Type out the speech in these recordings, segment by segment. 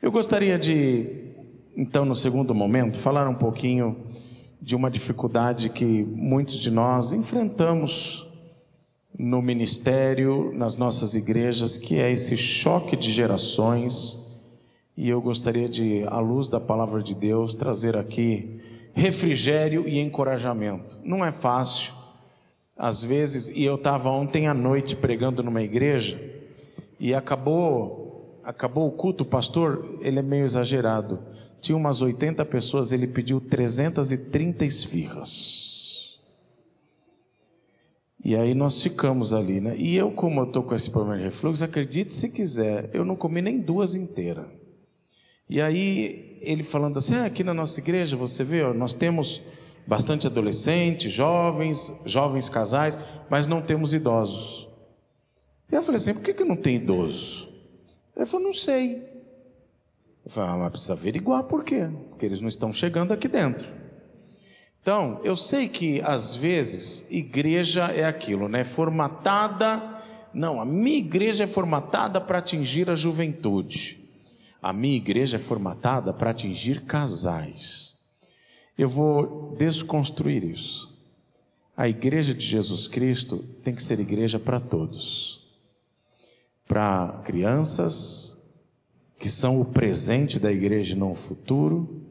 Eu gostaria de, então, no segundo momento, falar um pouquinho de uma dificuldade que muitos de nós enfrentamos no ministério, nas nossas igrejas, que é esse choque de gerações. E eu gostaria de, à luz da palavra de Deus, trazer aqui refrigério e encorajamento. Não é fácil, às vezes, e eu estava ontem à noite pregando numa igreja, e acabou o culto, o pastor, ele é meio exagerado, tinha umas 80 pessoas, ele pediu 330 esfirras, e aí nós ficamos ali, né? E eu, como eu estou com esse problema de refluxo, acredite se quiser, eu não comi nem duas inteiras. E aí ele falando assim, aqui na nossa igreja, você vê, nós temos bastante adolescentes, jovens casais, mas não temos idosos. E eu falei assim, por que não tem idosos? Ele falou, não sei. Eu falei, mas precisa averiguar por quê? Porque eles não estão chegando aqui dentro. Então, eu sei que às vezes igreja é aquilo, né? Formatada, não, a minha igreja é formatada para atingir a juventude. A minha igreja é formatada para atingir casais. Eu vou desconstruir isso. A igreja de Jesus Cristo tem que ser igreja para todos. Para crianças, que são o presente da igreja e não o futuro,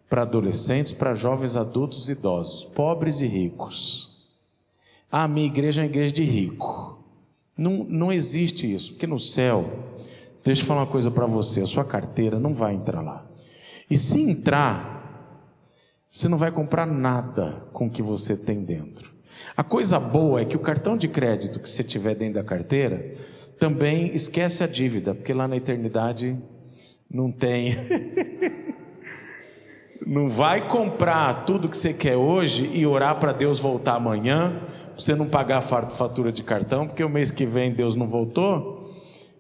para adolescentes, para jovens, adultos e idosos, pobres e ricos. A minha igreja é uma igreja de rico. Não existe isso, porque no céu, deixa eu falar uma coisa para você, a sua carteira não vai entrar lá. E se entrar, você não vai comprar nada com o que você tem dentro. A coisa boa é que o cartão de crédito que você tiver dentro da carteira, também esquece a dívida, porque lá na eternidade não tem. Não vai comprar tudo que você quer hoje e orar para Deus voltar amanhã, para você não pagar a fatura de cartão, porque o mês que vem Deus não voltou,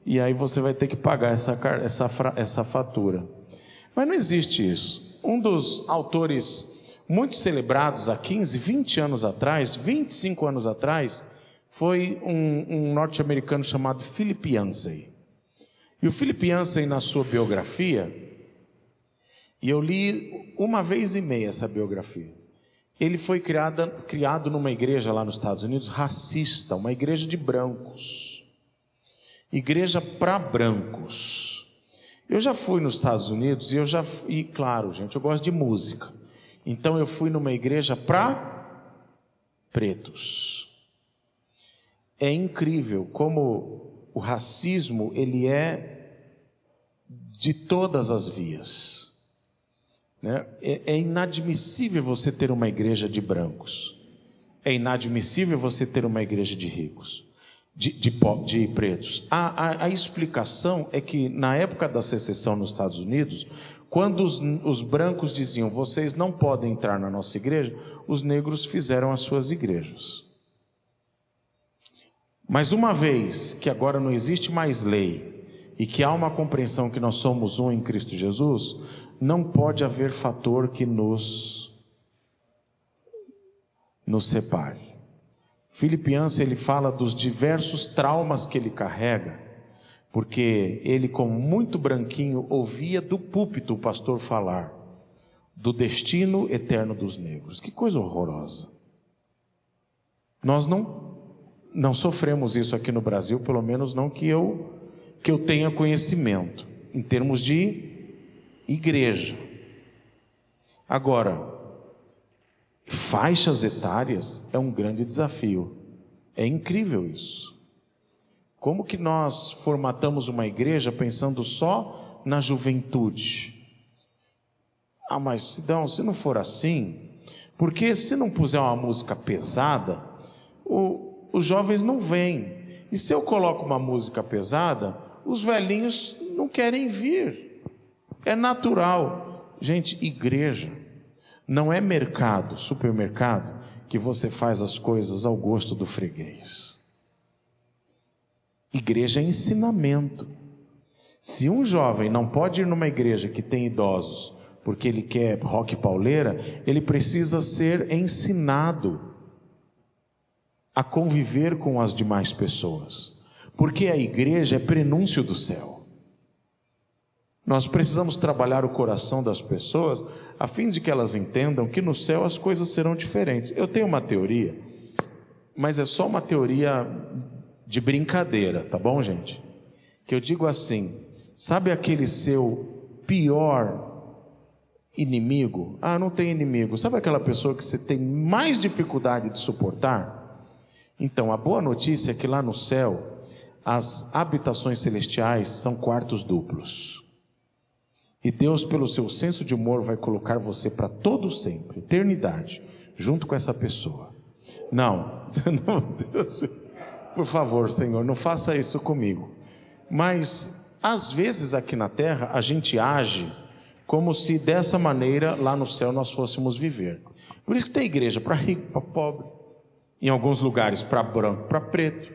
e aí você vai ter que pagar essa fatura. Mas não existe isso. Um dos autores muito celebrados há 15, 20 anos atrás, 25 anos atrás, foi um norte-americano chamado Philip Yancey. E o Philip Yancey, na sua biografia, e eu li uma vez e meia essa biografia, ele foi criado numa igreja lá nos Estados Unidos, racista, uma igreja de brancos, igreja para brancos. Eu já fui nos Estados Unidos e claro, gente, eu gosto de música, então eu fui numa igreja para pretos. É incrível como o racismo, ele é de todas as vias, né? É inadmissível você ter uma igreja de brancos, é inadmissível você ter uma igreja de ricos, de pretos. A explicação é que na época da secessão nos Estados Unidos, quando os brancos diziam, vocês não podem entrar na nossa igreja, os negros fizeram as suas igrejas. Mas uma vez que agora não existe mais lei e que há uma compreensão que nós somos um em Cristo Jesus, não pode haver fator que nos separe. Philip Yancey, ele fala dos diversos traumas que ele carrega, porque ele, como muito branquinho, ouvia do púlpito o pastor falar do destino eterno dos negros. Que coisa horrorosa. Nós não sofremos isso aqui no Brasil, pelo menos não que eu tenha conhecimento, em termos de igreja. Agora, faixas etárias é um grande desafio. É incrível isso. Como que nós formatamos uma igreja pensando só na juventude? Mas Sidão, se não for assim, porque se não puser uma música pesada, os jovens não vêm. E se eu coloco uma música pesada, os velhinhos não querem vir. É natural. Gente, igreja não é mercado, supermercado, que você faz as coisas ao gosto do freguês. Igreja é ensinamento. Se um jovem não pode ir numa igreja que tem idosos, porque ele quer rock pauleira, ele precisa ser ensinado a conviver com as demais pessoas, porque a igreja é prenúncio do céu. Nós precisamos trabalhar o coração das pessoas a fim de que elas entendam que no céu as coisas serão diferentes. Eu tenho uma teoria, mas é só uma teoria de brincadeira, tá bom, gente? Que eu digo assim: sabe aquele seu pior inimigo? Ah, não tem inimigo. Sabe aquela pessoa que você tem mais dificuldade de suportar? Então, a boa notícia é que lá no céu, as habitações celestiais são quartos duplos. E Deus, pelo seu senso de humor, vai colocar você para todo sempre, eternidade, junto com essa pessoa. Não, Deus, por favor, Senhor, não faça isso comigo. Mas, às vezes aqui na terra, a gente age como se dessa maneira, lá no céu, nós fôssemos viver. Por isso que tem igreja para rico, para pobre. Em alguns lugares para branco, para preto.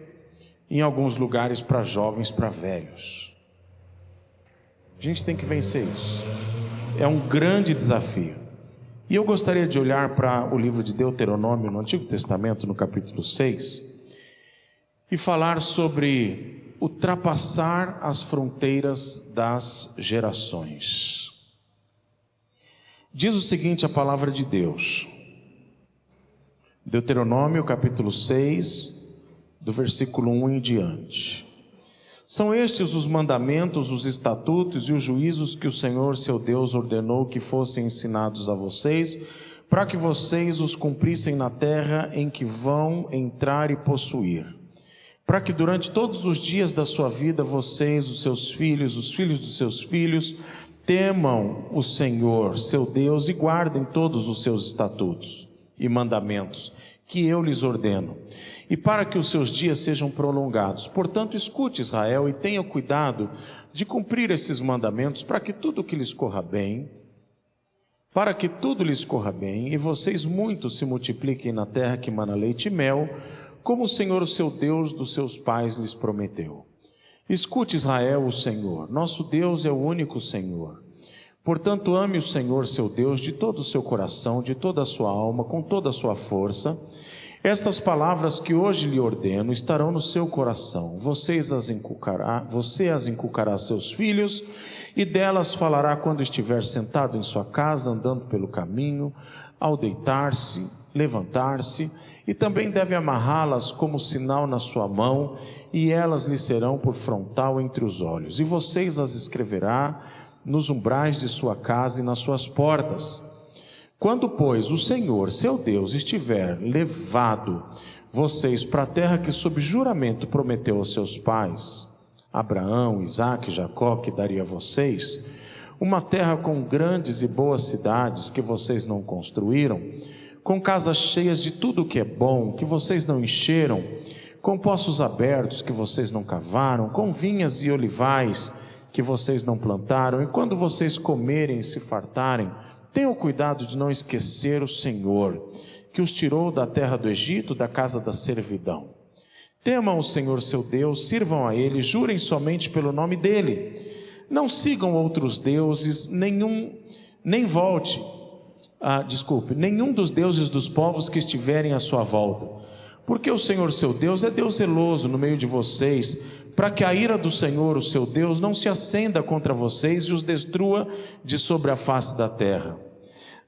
Em alguns lugares para jovens, para velhos. A gente tem que vencer isso. É um grande desafio. E eu gostaria de olhar para o livro de Deuteronômio, no Antigo Testamento, no capítulo 6, e falar sobre ultrapassar as fronteiras das gerações. Diz o seguinte a palavra de Deus. Deuteronômio, capítulo 6, do versículo 1 em diante. São estes os mandamentos, os estatutos e os juízos que o Senhor, seu Deus, ordenou que fossem ensinados a vocês, para que vocês os cumprissem na terra em que vão entrar e possuir. Para que durante todos os dias da sua vida, vocês, os seus filhos, os filhos dos seus filhos, temam o Senhor, seu Deus, e guardem todos os seus estatutos e mandamentos que eu lhes ordeno, e para que os seus dias sejam prolongados. Portanto, escute, Israel, e tenha cuidado de cumprir esses mandamentos, para que tudo que lhes corra bem, e vocês muito se multipliquem na terra que mana leite e mel, como o Senhor, o seu Deus, dos seus pais lhes prometeu. Escute, Israel, o Senhor, nosso Deus é o único Senhor. Portanto, ame o Senhor, seu Deus, de todo o seu coração, de toda a sua alma, com toda a sua força. Estas palavras que hoje lhe ordeno estarão no seu coração. Você as inculcará a seus filhos, e delas falará quando estiver sentado em sua casa, andando pelo caminho, ao deitar-se, levantar-se, e também deve amarrá-las como sinal na sua mão, e elas lhe serão por frontal entre os olhos. E vocês as escreverá nos umbrais de sua casa e nas suas portas. Quando, pois, o Senhor, seu Deus, estiver levado vocês para a terra que sob juramento prometeu aos seus pais, Abraão, Isaque e Jacó, que daria a vocês, uma terra com grandes e boas cidades que vocês não construíram, com casas cheias de tudo o que é bom, que vocês não encheram, com poços abertos que vocês não cavaram, com vinhas e olivais que vocês não plantaram, e quando vocês comerem e se fartarem, tenham cuidado de não esquecer o Senhor, que os tirou da terra do Egito, da casa da servidão. Temam o Senhor seu Deus, sirvam a Ele, jurem somente pelo nome dEle. Não sigam outros deuses, nenhum dos deuses dos povos que estiverem à sua volta. Porque o Senhor seu Deus é Deus zeloso no meio de vocês, para que a ira do Senhor, o seu Deus, não se acenda contra vocês e os destrua de sobre a face da terra.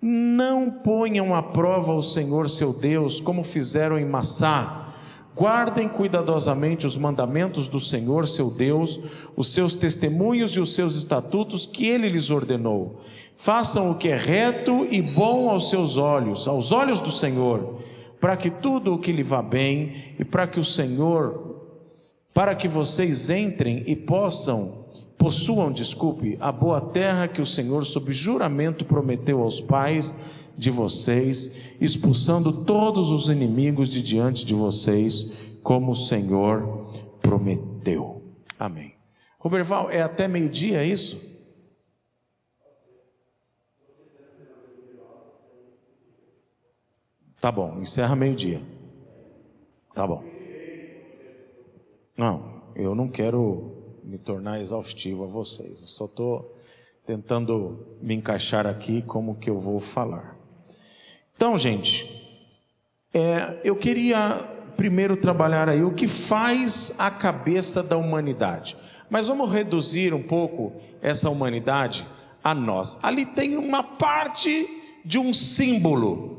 Não ponham à prova o Senhor seu Deus, como fizeram em Massá. Guardem cuidadosamente os mandamentos do Senhor seu Deus, os seus testemunhos e os seus estatutos que Ele lhes ordenou. Façam o que é reto e bom aos seus olhos, aos olhos do Senhor, para que tudo o que lhe vá bem, e para que vocês entrem e possuam a boa terra que o Senhor sob juramento prometeu aos pais de vocês, expulsando todos os inimigos de diante de vocês, como o Senhor prometeu. Amém. Roberval, é até meio-dia isso? Tá bom, encerra meio-dia. Tá bom. Não, eu não quero me tornar exaustivo a vocês. Eu só estou tentando me encaixar aqui como que eu vou falar. Então, gente, eu queria primeiro trabalhar aí o que faz a cabeça da humanidade. Mas vamos reduzir um pouco essa humanidade a nós. Ali tem uma parte de um símbolo.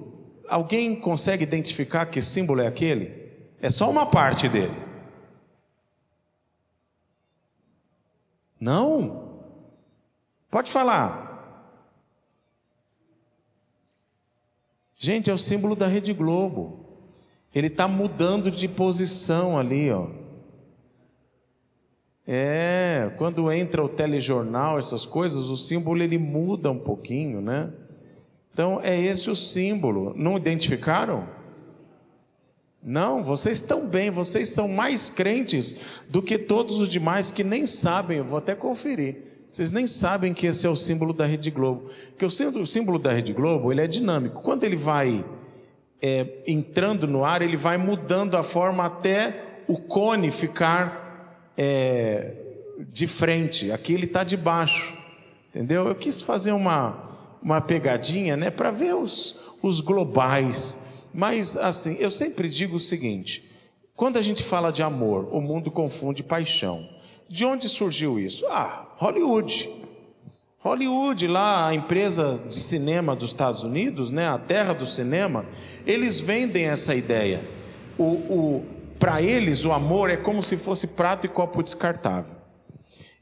Alguém consegue identificar que símbolo é aquele? É só uma parte dele. Não? Pode falar. Gente, é o símbolo da Rede Globo. Ele está mudando de posição ali, ó. Quando entra o telejornal, essas coisas, o símbolo ele muda um pouquinho, né? Então é esse o símbolo. Não identificaram? Não, vocês estão bem, vocês são mais crentes do que todos os demais que nem sabem. Eu vou até conferir. Vocês nem sabem que esse é o símbolo da Rede Globo. Porque o símbolo da Rede Globo, ele é dinâmico. Quando ele vai entrando no ar, ele vai mudando a forma até o cone ficar de frente. Aqui ele está de baixo, entendeu? Eu quis fazer uma pegadinha, né, para ver os globais. Mas assim, eu sempre digo o seguinte: quando a gente fala de amor, o mundo confunde paixão. De onde surgiu isso? Hollywood. Hollywood, lá a empresa de cinema dos Estados Unidos, né, a terra do cinema, eles vendem essa ideia. Para eles o amor é como se fosse prato e copo descartável.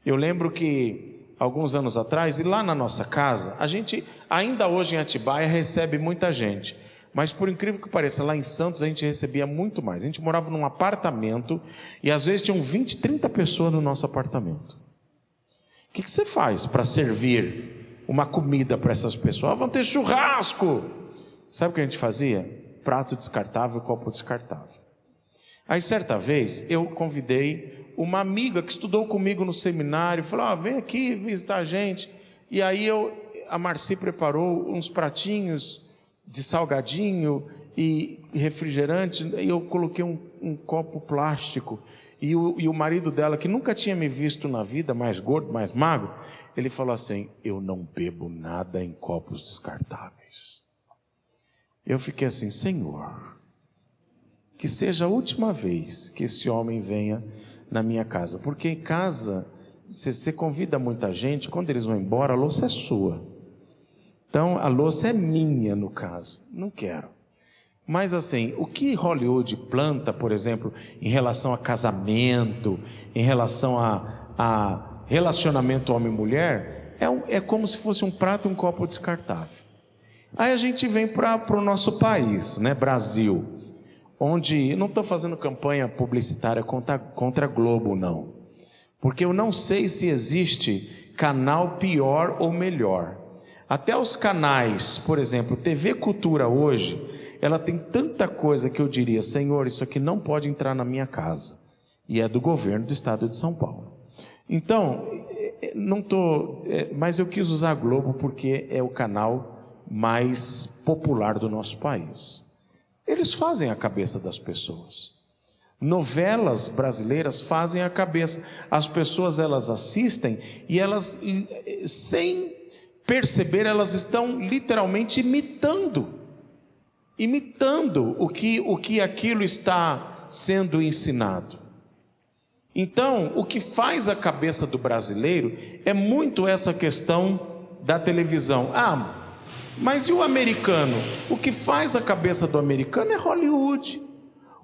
Eu lembro que alguns anos atrás, e lá na nossa casa, a gente ainda hoje em Atibaia recebe muita gente, mas por incrível que pareça, lá em Santos a gente recebia muito mais. A gente morava num apartamento e às vezes tinham 20, 30 pessoas no nosso apartamento. O que você faz para servir uma comida para essas pessoas? Vão ter churrasco! Sabe o que a gente fazia? Prato descartável, copo descartável. Aí certa vez eu convidei uma amiga que estudou comigo no seminário, falou: vem aqui visitar a gente. E aí a Marci preparou uns pratinhos de salgadinho e refrigerante, e eu coloquei um copo plástico. E o marido dela, que nunca tinha me visto na vida, mais gordo, mais magro, ele falou assim: eu não bebo nada em copos descartáveis. Eu fiquei assim: Senhor, que seja a última vez que esse homem venha na minha casa, porque em casa você convida muita gente, quando eles vão embora a louça é sua, então a louça é minha no caso, não quero. Mas assim, o que Hollywood planta, por exemplo, em relação a casamento, em relação a relacionamento homem-mulher, é como se fosse um prato e um copo descartável. Aí a gente vem para o nosso país, né, Brasil, onde, não estou fazendo campanha publicitária contra a Globo, não, porque eu não sei se existe canal pior ou melhor. Até os canais, por exemplo, TV Cultura hoje, ela tem tanta coisa que eu diria: Senhor, isso aqui não pode entrar na minha casa, e é do governo do estado de São Paulo. Então, mas eu quis usar a Globo porque é o canal mais popular do nosso país. Eles fazem a cabeça das pessoas. Novelas brasileiras fazem a cabeça. As pessoas, elas assistem e elas, sem perceber, elas estão literalmente imitando o que aquilo está sendo ensinado. Então, o que faz a cabeça do brasileiro é muito essa questão da televisão. Mas e o americano? O que faz a cabeça do americano é Hollywood.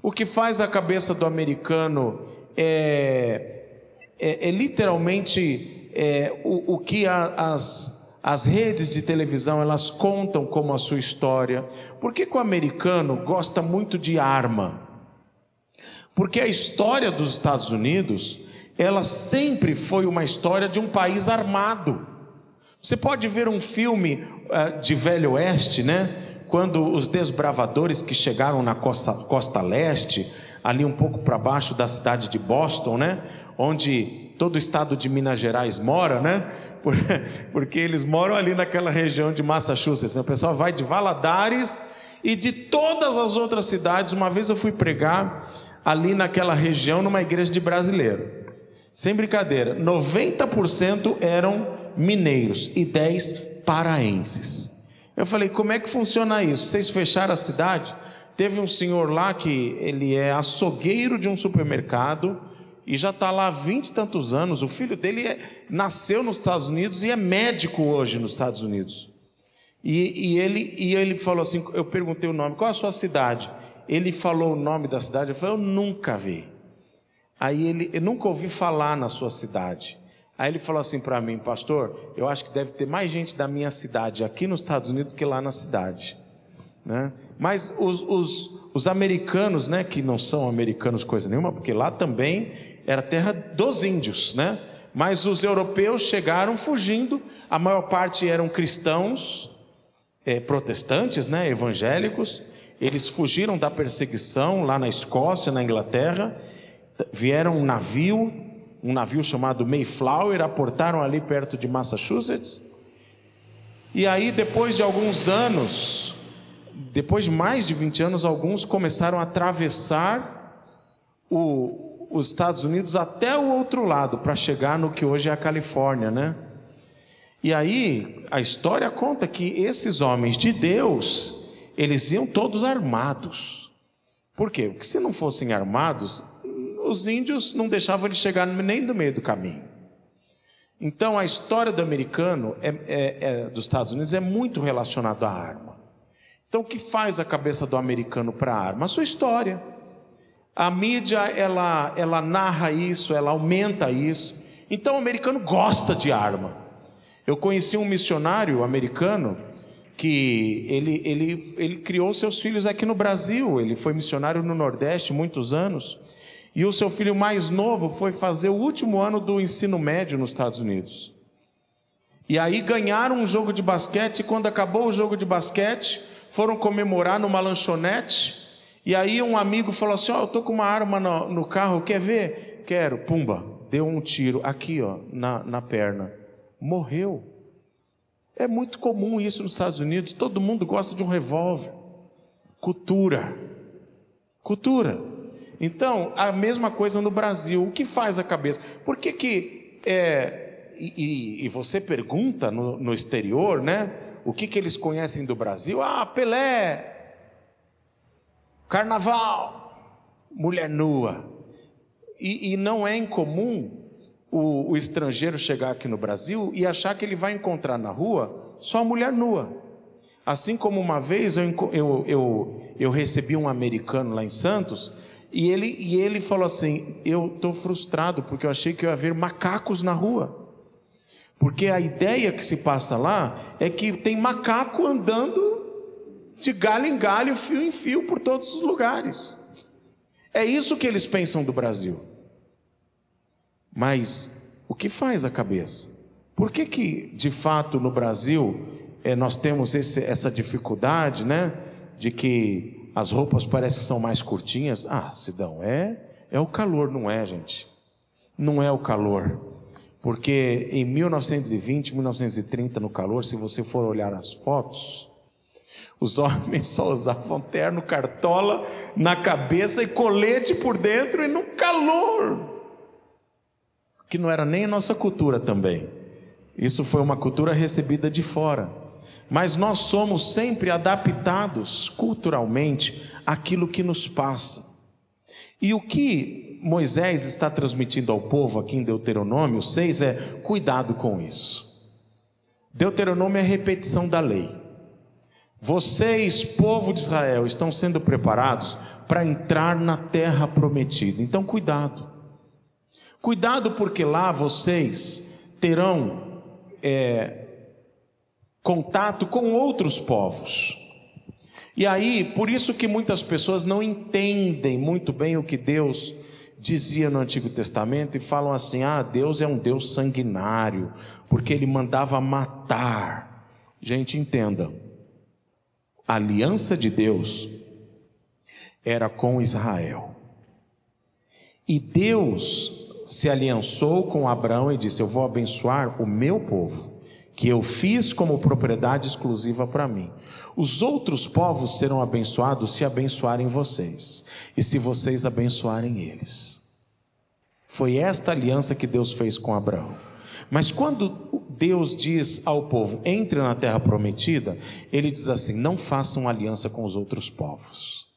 O que faz a cabeça do americano é literalmente o que as redes de televisão elas contam como a sua história. Por que o americano gosta muito de arma? Porque a história dos Estados Unidos, ela sempre foi uma história de um país armado. Você pode ver um filme de Velho Oeste, né? Quando os desbravadores que chegaram na costa leste, ali um pouco para baixo da cidade de Boston, né? Onde todo o estado de Minas Gerais mora, né? Porque eles moram ali naquela região de Massachusetts, né? O pessoal vai de Valadares e de todas as outras cidades. Uma vez eu fui pregar ali naquela região numa igreja de brasileiro, sem brincadeira, 90% eram mineiros e 10 paraenses. Eu falei: como é que funciona isso? Vocês fecharam a cidade? Teve um senhor lá que ele é açougueiro de um supermercado, e já está lá há 20 e tantos anos. O filho dele nasceu nos Estados Unidos e é médico hoje nos Estados Unidos. E ele falou assim, eu perguntei o nome, qual é a sua cidade? Ele falou o nome da cidade, eu falei, eu nunca vi. Aí eu nunca ouvi falar na sua cidade. Aí ele falou assim para mim, pastor, eu acho que deve ter mais gente da minha cidade aqui nos Estados Unidos do que lá na cidade, né? Mas os americanos, né, que não são americanos coisa nenhuma, porque lá também era terra dos índios, né? Mas os europeus chegaram fugindo, a maior parte eram cristãos, protestantes, né, evangélicos. Eles fugiram da perseguição lá na Escócia, na Inglaterra. Vieram um navio chamado Mayflower, aportaram ali perto de Massachusetts. E aí, depois de alguns anos, depois de mais de 20 anos, alguns começaram a atravessar os Estados Unidos até o outro lado, para chegar no que hoje é a Califórnia, né? E aí, a história conta que esses homens de Deus, eles iam todos armados. Por quê? Porque se não fossem armados, os índios não deixavam eles chegar nem no meio do caminho. Então, a história do americano, dos Estados Unidos, é muito relacionada à arma. Então, o que faz a cabeça do americano para a arma? A sua história. A mídia, ela narra isso, ela aumenta isso. Então, o americano gosta de arma. Eu conheci um missionário americano que ele criou seus filhos aqui no Brasil. Ele foi missionário no Nordeste muitos anos. E o seu filho mais novo foi fazer o último ano do ensino médio nos Estados Unidos. E aí ganharam um jogo de basquete, e quando acabou o jogo de basquete, foram comemorar numa lanchonete. E aí um amigo falou assim, eu estou com uma arma no carro, quer ver? Quero. Pumba, deu um tiro aqui, na perna. Morreu. É muito comum isso nos Estados Unidos, todo mundo gosta de um revólver. Cultura. Então, a mesma coisa no Brasil. O que faz a cabeça? Por que e você pergunta no exterior, né? O que eles conhecem do Brasil? Pelé, carnaval, mulher nua. E não é incomum o estrangeiro chegar aqui no Brasil e achar que ele vai encontrar na rua só mulher nua. Assim como uma vez eu recebi um americano lá em Santos, e ele falou assim, eu estou frustrado porque eu achei que ia haver macacos na rua. Porque a ideia que se passa lá é que tem macaco andando de galho em galho, fio em fio por todos os lugares. É isso que eles pensam do Brasil. Mas o que faz a cabeça? Por que de fato no Brasil nós temos essa dificuldade, né? De que as roupas parecem que são mais curtinhas? Sidão, é o calor, não é, gente? Não é o calor. Porque em 1920, 1930, no calor, se você for olhar as fotos, os homens só usavam terno, cartola na cabeça e colete por dentro, e no calor, que não era nem a nossa cultura também. Isso foi uma cultura recebida de fora. Mas nós somos sempre adaptados culturalmente àquilo que nos passa. E o que Moisés está transmitindo ao povo aqui em Deuteronômio 6 é cuidado com isso. Deuteronômio é repetição da lei. Vocês, povo de Israel, estão sendo preparados para entrar na terra prometida. Então cuidado. Cuidado, porque lá vocês terão contato com outros povos. E aí, por isso que muitas pessoas não entendem muito bem o que Deus dizia no Antigo Testamento e falam assim, Deus é um Deus sanguinário, porque Ele mandava matar. Gente, entenda, a aliança de Deus era com Israel. E Deus se aliançou com Abraão e disse, eu vou abençoar o meu povo, que eu fiz como propriedade exclusiva para mim. Os outros povos serão abençoados se abençoarem vocês, e se vocês abençoarem eles. Foi esta aliança que Deus fez com Abraão. Mas quando Deus diz ao povo, entre na terra prometida, Ele diz assim, não façam aliança com os outros povos.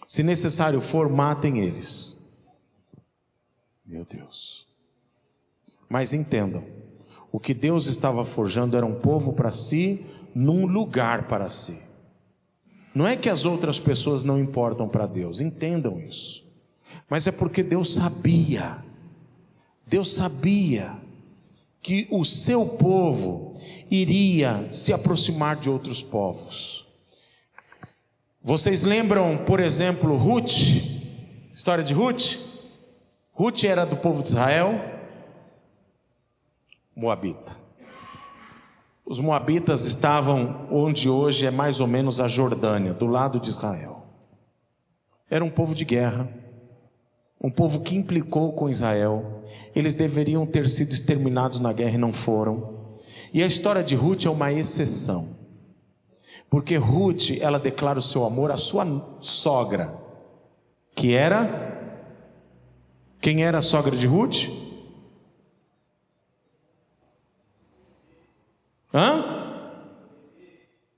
Se necessário for, matem eles. Meu Deus. Mas entendam, o que Deus estava forjando era um povo para si, num lugar para si. Não é que as outras pessoas não importam para Deus, entendam isso. Mas é porque Deus sabia que o seu povo iria se aproximar de outros povos. Vocês lembram, por exemplo, Ruth? História de Ruth? Ruth era do povo de Israel, moabita. Os moabitas estavam onde hoje é mais ou menos a Jordânia, do lado de Israel. Era um povo de guerra, um povo que implicou com Israel. Eles deveriam ter sido exterminados na guerra e não foram. E a história de Ruth é uma exceção, porque Ruth, ela declara o seu amor à sua sogra, que era... Quem era a sogra de Ruth?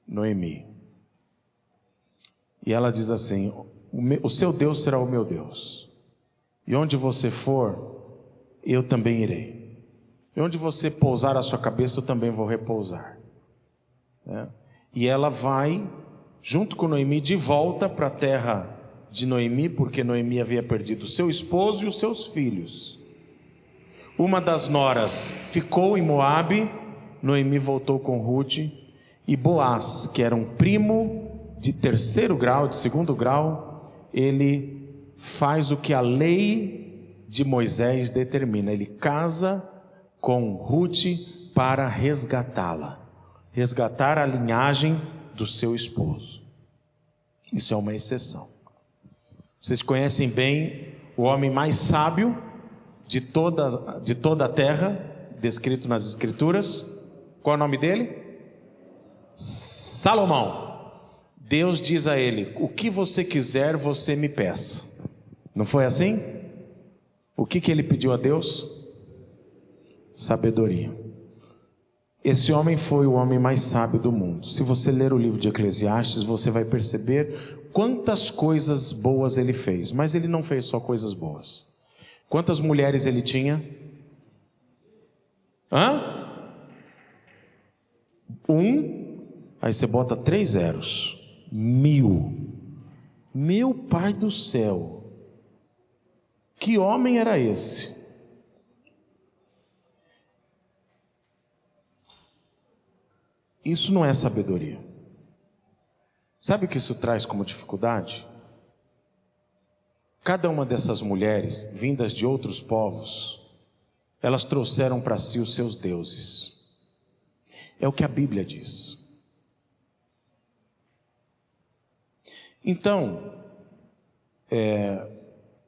Noemi. E ela diz assim: o seu Deus será o meu Deus, e onde você for, eu também irei, e onde você pousar a sua cabeça, eu também vou repousar. E ela vai junto com Noemi de volta para a terra de Noemi, porque Noemi havia perdido seu esposo e os seus filhos. Uma das noras ficou em Moabe. Noemi voltou com Ruth, e Boaz, que era um primo de terceiro grau, de segundo grau, ele faz o que a lei de Moisés determina. Ele casa com Ruth para resgatá-la, resgatar a linhagem do seu esposo. Isso é uma exceção. Vocês conhecem bem o homem mais sábio de toda a terra, descrito nas Escrituras. Qual é o nome dele? Salomão. Deus diz a ele: o que você quiser, você me peça. Não foi assim? O que ele pediu a Deus? Sabedoria. Esse homem foi o homem mais sábio do mundo. Se você ler o livro de Eclesiastes, você vai perceber quantas coisas boas ele fez. Mas ele não fez só coisas boas. Quantas mulheres ele tinha? Aí você bota 3 zeros. 1000. Meu pai do céu, que homem era esse? Isso não é sabedoria. Sabe o que isso traz como dificuldade? Cada uma dessas mulheres, vindas de outros povos, elas trouxeram para si os seus deuses. É o que a Bíblia diz. Então,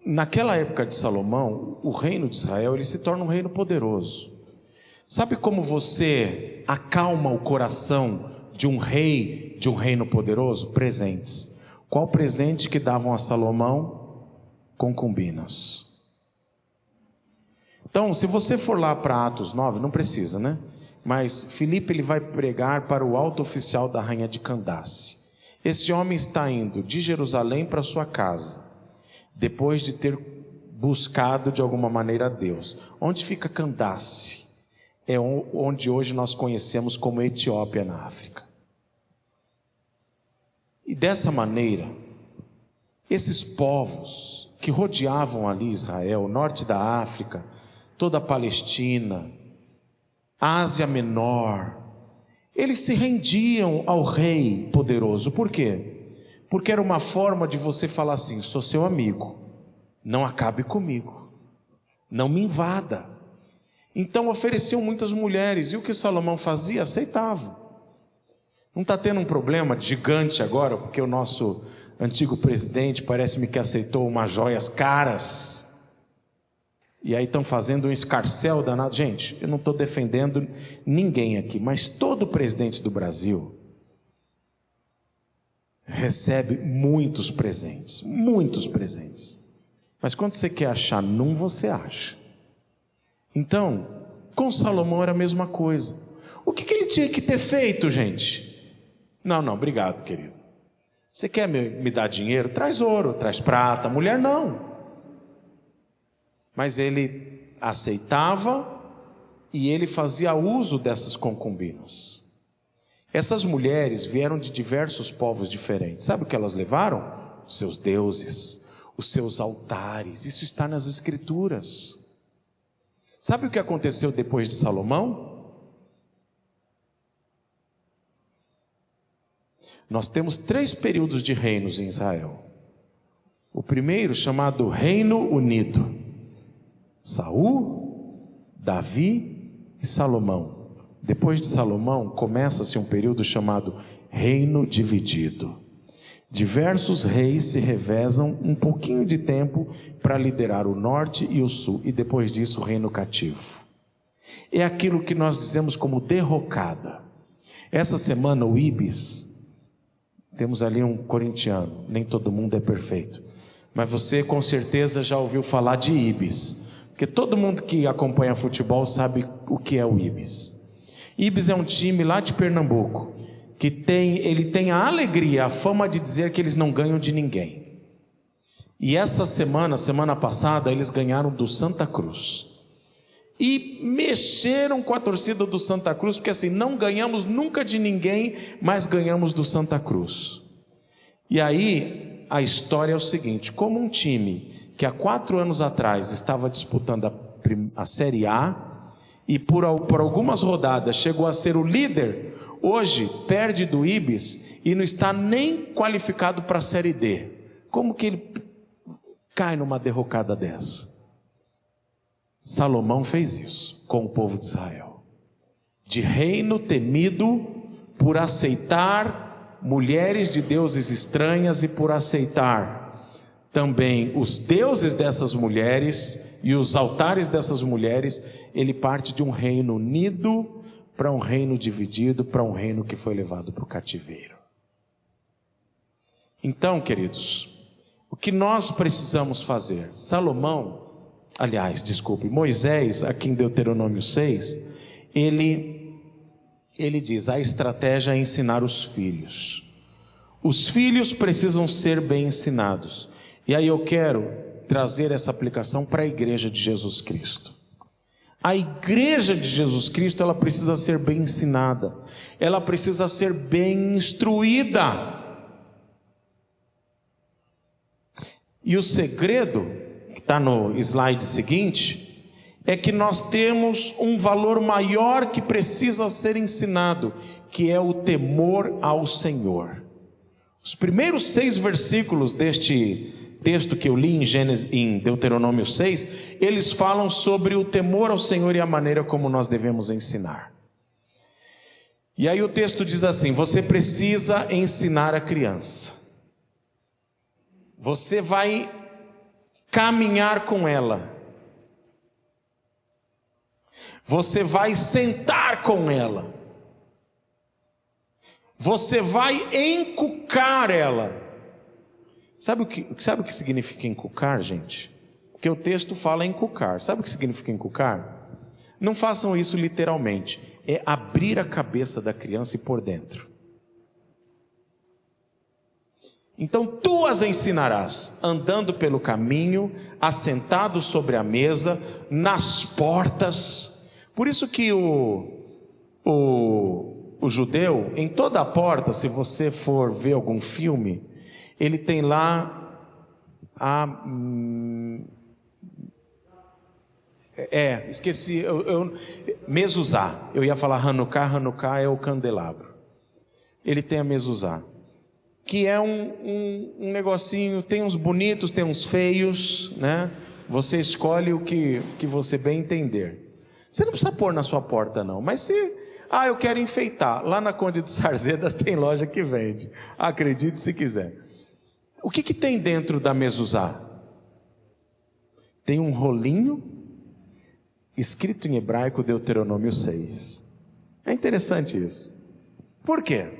naquela época de Salomão, o reino de Israel, ele se torna um reino poderoso. Sabe como você acalma o coração de um rei de um reino poderoso? Presentes. Qual presente que davam a Salomão? Concubinas. Então, se você for lá para Atos 9, não precisa, né? Mas Filipe, ele vai pregar para o alto oficial da rainha de Candace. Esse homem está indo de Jerusalém para sua casa, depois de ter buscado de alguma maneira a Deus. Onde fica Candace? É onde hoje nós conhecemos como Etiópia, na África. E dessa maneira, esses povos que rodeavam ali Israel, o norte da África, toda a Palestina, a Ásia Menor, eles se rendiam ao rei poderoso. Por quê? Porque era uma forma de você falar assim: sou seu amigo, não acabe comigo, não me invada. Então ofereciam muitas mulheres, e o que Salomão fazia? Aceitava. Não está tendo um problema gigante agora, porque o nosso antigo presidente parece-me que aceitou umas joias caras, e aí estão fazendo um escarcéu danado. Gente, eu não estou defendendo ninguém aqui, mas todo presidente do Brasil recebe muitos presentes, mas quando você quer achar num, você acha. Então, com Salomão era a mesma coisa. O que ele tinha que ter feito, gente? Não, obrigado, querido. Você quer me dar dinheiro? Traz ouro, traz prata. Mulher, não. Mas ele aceitava e ele fazia uso dessas concubinas. Essas mulheres vieram de diversos povos diferentes. Sabe o que elas levaram? Os seus deuses, os seus altares. Isso está nas Escrituras. Sabe o que aconteceu depois de Salomão? Nós temos 3 períodos de reinos em Israel. O primeiro, chamado Reino Unido: Saul, Davi e Salomão. Depois de Salomão, começa-se um período chamado Reino Dividido. Diversos reis se revezam um pouquinho de tempo para liderar o norte e o sul, e depois disso o reino cativo. É aquilo que nós dizemos como derrocada. Essa semana o Ibis, temos ali um corintiano, nem todo mundo é perfeito, mas você com certeza já ouviu falar de Ibis, porque todo mundo que acompanha futebol sabe o que é o Ibis. Ibis é um time lá de Pernambuco, que ele tem a alegria, a fama de dizer que eles não ganham de ninguém. E essa semana passada, eles ganharam do Santa Cruz. E mexeram com a torcida do Santa Cruz, porque assim, não ganhamos nunca de ninguém, mas ganhamos do Santa Cruz. E aí, a história é o seguinte: como um time que há 4 anos atrás estava disputando a Série A, e por algumas rodadas chegou a ser o líder, hoje perde do Ibis e não está nem qualificado para a Série D. Como que ele cai numa derrocada dessa? Salomão fez isso com o povo de Israel. De reino temido por aceitar mulheres de deuses estranhas e por aceitar também os deuses dessas mulheres e os altares dessas mulheres, ele parte de um reino unido para um reino dividido, para um reino que foi levado para o cativeiro. Então, queridos, o que nós precisamos fazer? Moisés, aqui em Deuteronômio 6, ele diz: a estratégia é ensinar os filhos. Os filhos precisam ser bem ensinados. E aí eu quero trazer essa aplicação para a igreja de Jesus Cristo. A igreja de Jesus Cristo, ela precisa ser bem ensinada, ela precisa ser bem instruída. E o segredo, que está no slide seguinte, é que nós temos um valor maior que precisa ser ensinado, que é o temor ao Senhor. Os primeiros 6 versículos deste texto que eu li em Deuteronômio 6, eles falam sobre o temor ao Senhor e a maneira como nós devemos ensinar. E aí o texto diz assim: você precisa ensinar a criança, você vai caminhar com ela, você vai sentar com ela, você vai encucar ela. Sabe o que significa encucar, gente? Porque o texto fala encucar. Sabe o que significa encucar? Não façam isso literalmente. É abrir a cabeça da criança e pôr dentro. Então tu as ensinarás andando pelo caminho, assentado sobre a mesa, nas portas. Por isso que o judeu, em toda a porta, se você for ver algum filme, ele tem lá mezuzá. Eu ia falar Hanukkah é o candelabro. Ele tem a mezuzá, que é um negocinho, tem uns bonitos, tem uns feios, né? Você escolhe o que você bem entender. Você não precisa pôr na sua porta não, mas se... eu quero enfeitar. Lá na Conde de Sarzedas tem loja que vende. Acredite se quiser. O que tem dentro da mezuzá? Tem um rolinho escrito em hebraico, Deuteronômio 6. É interessante isso. Por quê?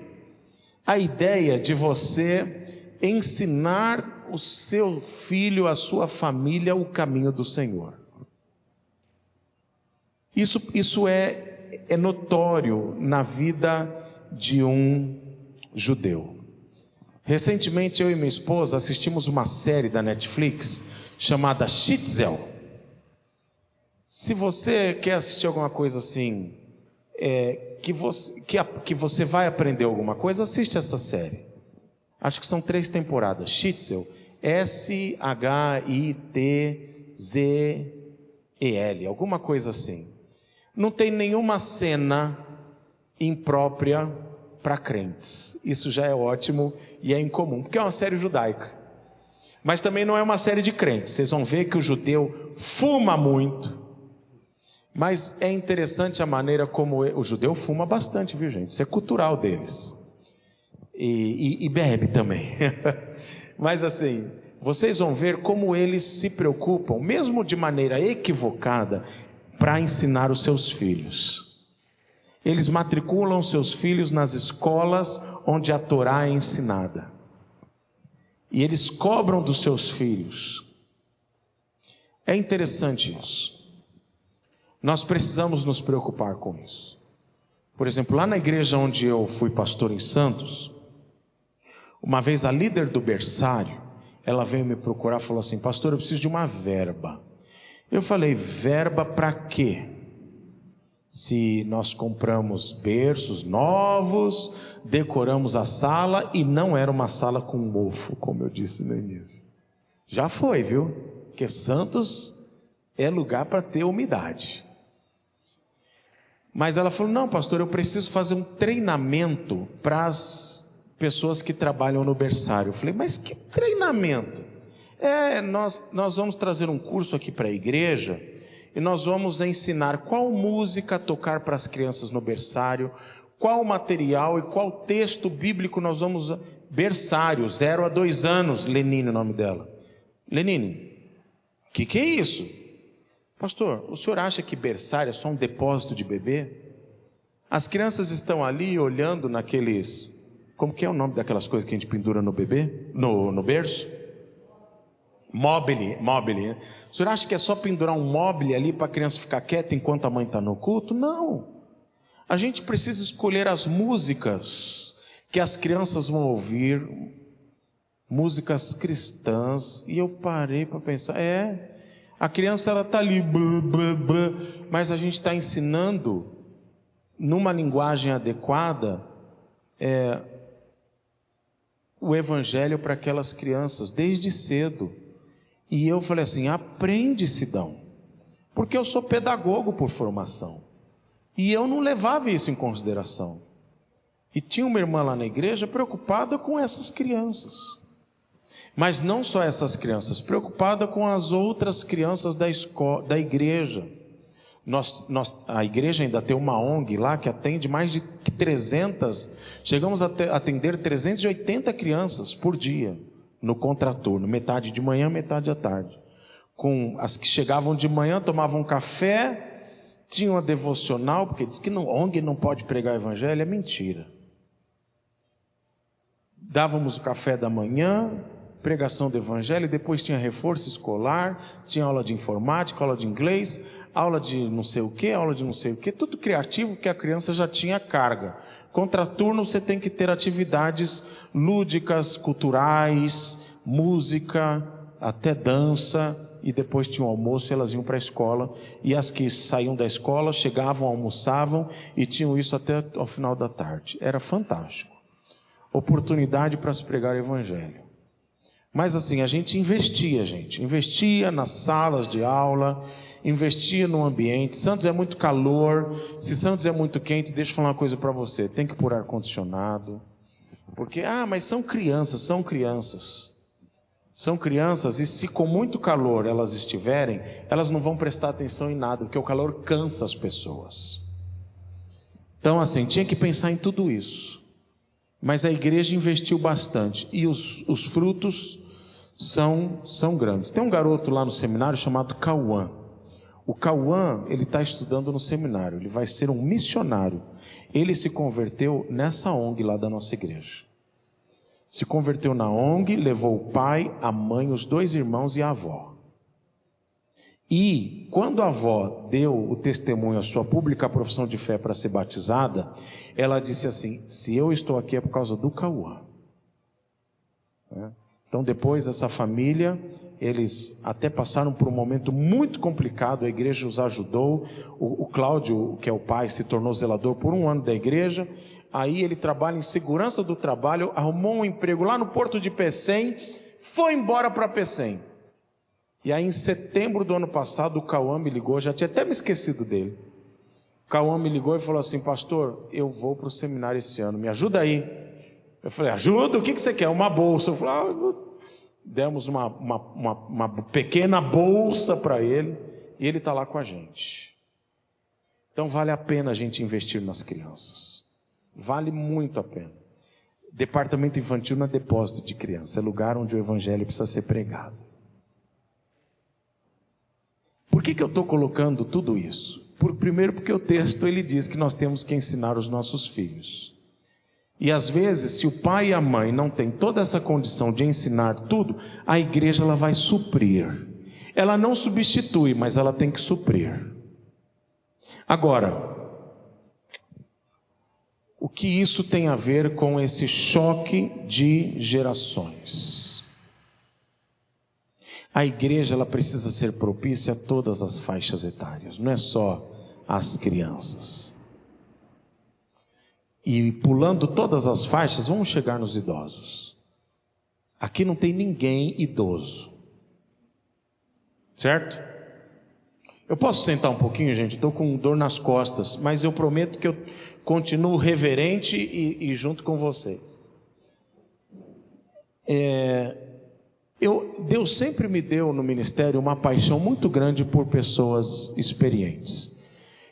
A ideia de você ensinar o seu filho, a sua família, o caminho do Senhor. Isso é notório na vida de um judeu. Recentemente eu e minha esposa assistimos uma série da Netflix chamada Shitzel. Se você quer assistir alguma coisa assim, que você vai aprender alguma coisa, assiste essa série. Acho que são 3 temporadas. Shitzel, Shitzel, alguma coisa assim. Não tem nenhuma cena imprópria para crentes. Isso já é ótimo e é incomum, porque é uma série judaica. Mas também não é uma série de crentes. Vocês vão ver que o judeu fuma muito. Mas é interessante a maneira como o judeu fuma bastante, viu, gente? Isso é cultural deles. E bebe também. Mas assim, vocês vão ver como eles se preocupam, mesmo de maneira equivocada, para ensinar os seus filhos. Eles matriculam seus filhos nas escolas onde a Torá é ensinada. E eles cobram dos seus filhos. É interessante isso. Nós precisamos nos preocupar com isso. Por exemplo, lá na igreja onde eu fui pastor em Santos, uma vez a líder do berçário, ela veio me procurar e falou assim: pastor, eu preciso de uma verba. Eu falei: verba para quê? Se nós compramos berços novos, decoramos a sala, e não era uma sala com mofo, como eu disse no início. Já foi, viu? Porque Santos é lugar para ter umidade. Mas ela falou: não, pastor, eu preciso fazer um treinamento para as pessoas que trabalham no berçário. Eu falei: mas que treinamento? Nós vamos trazer um curso aqui para a igreja, e nós vamos ensinar qual música tocar para as crianças no berçário, qual material e qual texto bíblico nós vamos usar. Berçário, 0 a 2 anos, Lenine o nome dela. Lenine, que é isso? Pastor, o senhor acha que berçário é só um depósito de bebê? As crianças estão ali olhando naqueles... Como que é o nome daquelas coisas que a gente pendura no bebê? No berço? Mobile. O senhor acha que é só pendurar um mobile ali para a criança ficar quieta enquanto a mãe está no culto? Não. A gente precisa escolher as músicas que as crianças vão ouvir, músicas cristãs. E eu parei para pensar, a criança ela está ali, mas a gente está ensinando numa linguagem adequada o evangelho para aquelas crianças desde cedo. E eu falei assim: aprende, Sidão, porque eu sou pedagogo por formação, e eu não levava isso em consideração. E tinha uma irmã lá na igreja preocupada com essas crianças, mas não só essas crianças, preocupada com as outras crianças da igreja. A igreja ainda tem uma ONG lá que atende mais de 300, chegamos a atender 380 crianças por dia, no contraturno, metade de manhã, metade à tarde. Com as que chegavam de manhã, tomavam café, tinham a devocional, porque diz que ONG não pode pregar o evangelho, é mentira. Dávamos o café da manhã, pregação do evangelho, depois tinha reforço escolar, tinha aula de informática, aula de inglês, aula de não sei o que, tudo criativo, que a criança já tinha carga. Contraturno você tem que ter atividades lúdicas, culturais, música, até dança, e depois tinha o almoço e elas iam para a escola, e as que saíam da escola chegavam, almoçavam e tinham isso até ao final da tarde. Era fantástico. Oportunidade para se pregar o evangelho. Mas assim, a gente investia nas salas de aula, investia no ambiente. Santos é muito calor, se Santos é muito quente, deixa eu falar uma coisa para você, tem que pôr ar-condicionado, porque, mas são crianças, e se com muito calor elas estiverem, elas não vão prestar atenção em nada, porque o calor cansa as pessoas. Então assim, tinha que pensar em tudo isso, mas a igreja investiu bastante, e os frutos são grandes. Tem um garoto lá no seminário chamado Cauã. O Cauã, ele está estudando no seminário, ele vai ser um missionário. Ele se converteu nessa ONG lá da nossa igreja. Se converteu na ONG, levou o pai, a mãe, os 2 irmãos e a avó. E quando a avó deu o testemunho, a sua pública profissão de fé para ser batizada, ela disse assim: se eu estou aqui é por causa do Cauã. Então depois essa família, eles até passaram por um momento muito complicado, a igreja os ajudou, o Cláudio, que é o pai, se tornou zelador por 1 ano da igreja, aí ele trabalha em segurança do trabalho, arrumou um emprego lá no Porto de Pecém, foi embora para Pecém. E aí em setembro do ano passado o Cauã me ligou, já tinha até me esquecido dele. O Cauã me ligou e falou assim: pastor, eu vou para o seminário esse ano, me ajuda aí. Eu falei: ajuda? O que você quer? Uma bolsa. Eu falei: demos uma pequena bolsa para ele, e ele está lá com a gente. Então vale a pena a gente investir nas crianças, vale muito a pena. Departamento infantil não é depósito de criança, é lugar onde o evangelho precisa ser pregado. Por que eu estou colocando tudo isso? Primeiro porque o texto ele diz que nós temos que ensinar os nossos filhos. E às vezes, se o pai e a mãe não têm toda essa condição de ensinar tudo, a igreja ela vai suprir. Ela não substitui, mas ela tem que suprir. Agora, o que isso tem a ver com esse choque de gerações? A igreja ela precisa ser propícia a todas as faixas etárias, não é só as crianças. E pulando todas as faixas, vamos chegar nos idosos. Aqui não tem ninguém idoso, certo? Eu posso sentar um pouquinho, gente? Estou com dor nas costas, mas eu prometo que eu continuo reverente e junto com vocês. Deus sempre me deu no ministério uma paixão muito grande por pessoas experientes.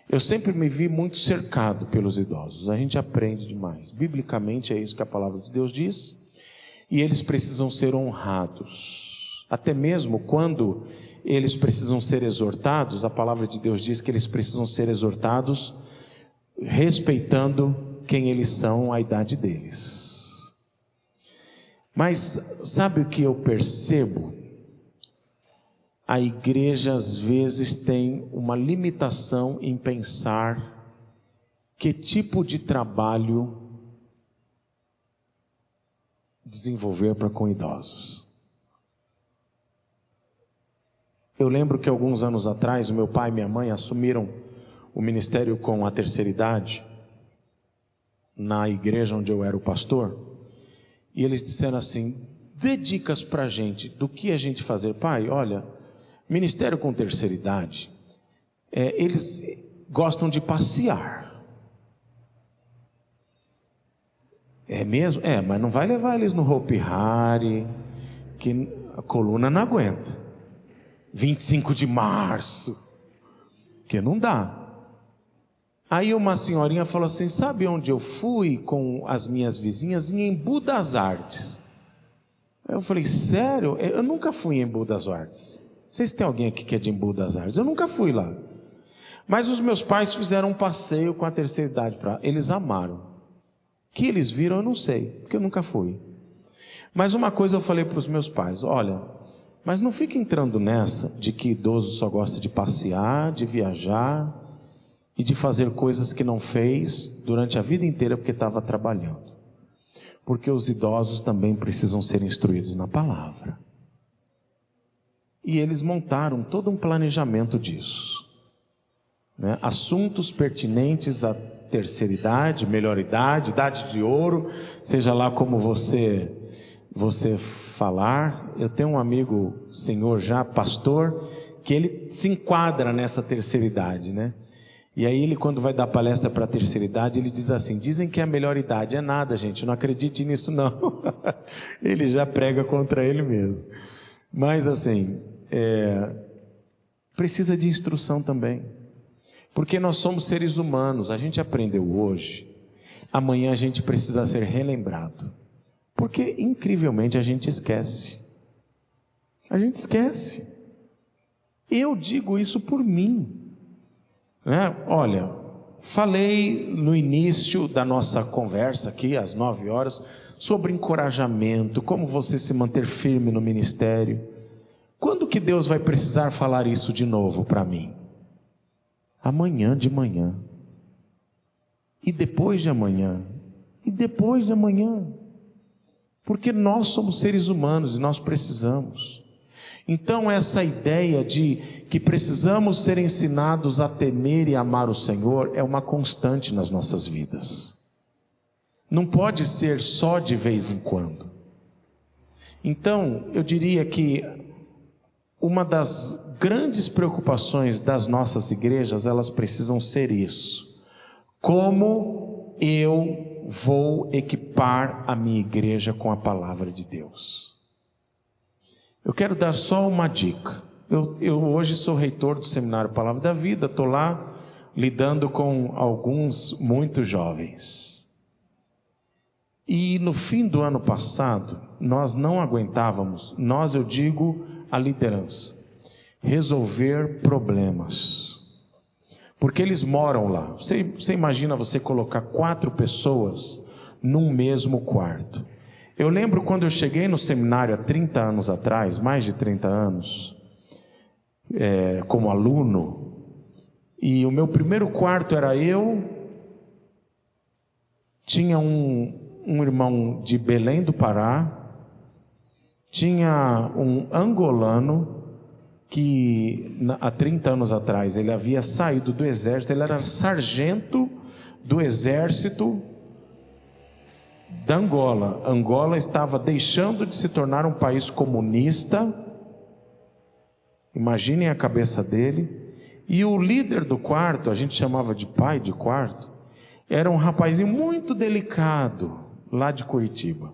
Eu sempre me vi muito cercado pelos idosos. A gente aprende demais. Biblicamente é isso que a palavra de Deus diz. E eles precisam ser honrados. Até mesmo quando eles precisam ser exortados, a palavra de Deus diz que eles precisam ser exortados respeitando quem eles são, a idade deles. Mas sabe o que eu percebo? A igreja às vezes tem uma limitação em pensar que tipo de trabalho desenvolver para com idosos. Eu lembro que alguns anos atrás, o meu pai e minha mãe assumiram o ministério com a terceira idade, na igreja onde eu era o pastor, e eles disseram assim: dê dicas para a gente do que a gente fazer. Pai, olha, ministério com terceira idade, eles gostam de passear. É mesmo? Mas não vai levar eles no Hopi Hari, que a coluna não aguenta. 25 de março, que não dá. Aí uma senhorinha falou assim: sabe onde eu fui com as minhas vizinhas? Em Embu das Artes. Aí eu falei: sério? Eu nunca fui em Embu das Artes. Não sei se tem alguém aqui que é de Embu das Artes. Eu nunca fui lá. Mas os meus pais fizeram um passeio com a terceira idade. Eles amaram. O que eles viram eu não sei, porque eu nunca fui. Mas uma coisa eu falei para os meus pais: olha, mas não fique entrando nessa de que idoso só gosta de passear, de viajar e de fazer coisas que não fez durante a vida inteira porque estava trabalhando. Porque os idosos também precisam ser instruídos na palavra. E eles montaram todo um planejamento disso, né? Assuntos pertinentes à terceira idade, melhor idade, idade de ouro, seja lá como você falar. Eu tenho um amigo, senhor já, pastor, que ele se enquadra nessa terceira idade, né? E aí ele, quando vai dar palestra para a terceira idade, ele diz assim: dizem que é a melhor idade. É nada, gente, não acredite nisso não. Ele já prega contra ele mesmo. Mas assim, precisa de instrução também, porque nós somos seres humanos. A gente aprendeu hoje, amanhã a gente precisa ser relembrado, porque incrivelmente a gente esquece. A gente esquece. Eu digo isso por mim, né? Olha, falei no início da nossa conversa aqui, às 9 horas, sobre encorajamento, como você se manter firme no ministério. Quando que Deus vai precisar falar isso de novo para mim? Amanhã de manhã. E depois de amanhã. E depois de amanhã. Porque nós somos seres humanos e nós precisamos. Então essa ideia de que precisamos ser ensinados a temer e amar o Senhor é uma constante nas nossas vidas. Não pode ser só de vez em quando. Então eu diria que uma das grandes preocupações das nossas igrejas, elas precisam ser isso. Como eu vou equipar a minha igreja com a palavra de Deus? Eu quero dar só uma dica. Eu hoje sou reitor do Seminário Palavra da Vida, estou lá lidando com alguns muito jovens. E no fim do ano passado, nós não aguentávamos, eu digo a liderança, resolver problemas. Porque eles moram lá. Você imagina você colocar 4 pessoas num mesmo quarto. Eu lembro quando eu cheguei no seminário há 30 anos atrás, mais de 30 anos, como aluno, e o meu primeiro quarto era eu, tinha um irmão de Belém do Pará, tinha um angolano, que há 30 anos atrás ele havia saído do exército, ele era sargento do exército da Angola. Angola estava deixando de se tornar um país comunista, imaginem a cabeça dele, e o líder do quarto, a gente chamava de pai de quarto, era um rapazinho muito delicado, lá de Curitiba.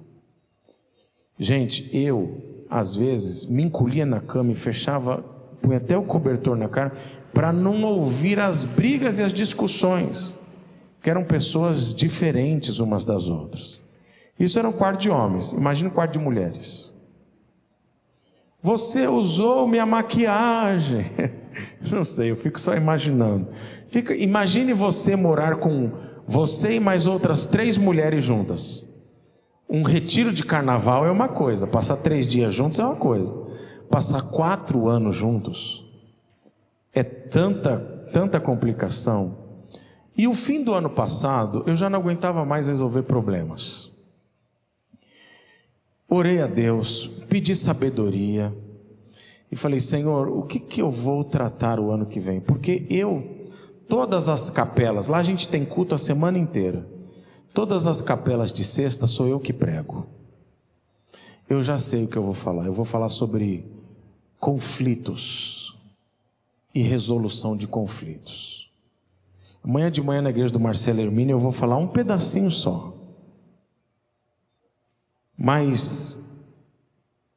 Gente, eu, às vezes, me encolhia na cama e fechava, punha até o cobertor na cara, para não ouvir as brigas e as discussões, que eram pessoas diferentes umas das outras. Isso era um quarto de homens, imagina um quarto de mulheres. Você usou minha maquiagem. Não sei, eu fico só imaginando. Imagine você morar com você e mais outras 3 mulheres juntas. Um retiro de carnaval é uma coisa, passar 3 dias juntos é uma coisa, passar 4 anos juntos é tanta complicação. E o fim do ano passado eu já não aguentava mais resolver problemas. Orei a Deus, pedi sabedoria e falei: Senhor, o que eu vou tratar o ano que vem? Porque todas as capelas, lá a gente tem culto a semana inteira, todas as capelas de sexta sou eu que prego. Eu já sei o que eu vou falar sobre conflitos e resolução de conflitos. Amanhã de manhã na igreja do Marcelo Hermínio eu vou falar um pedacinho só. Mas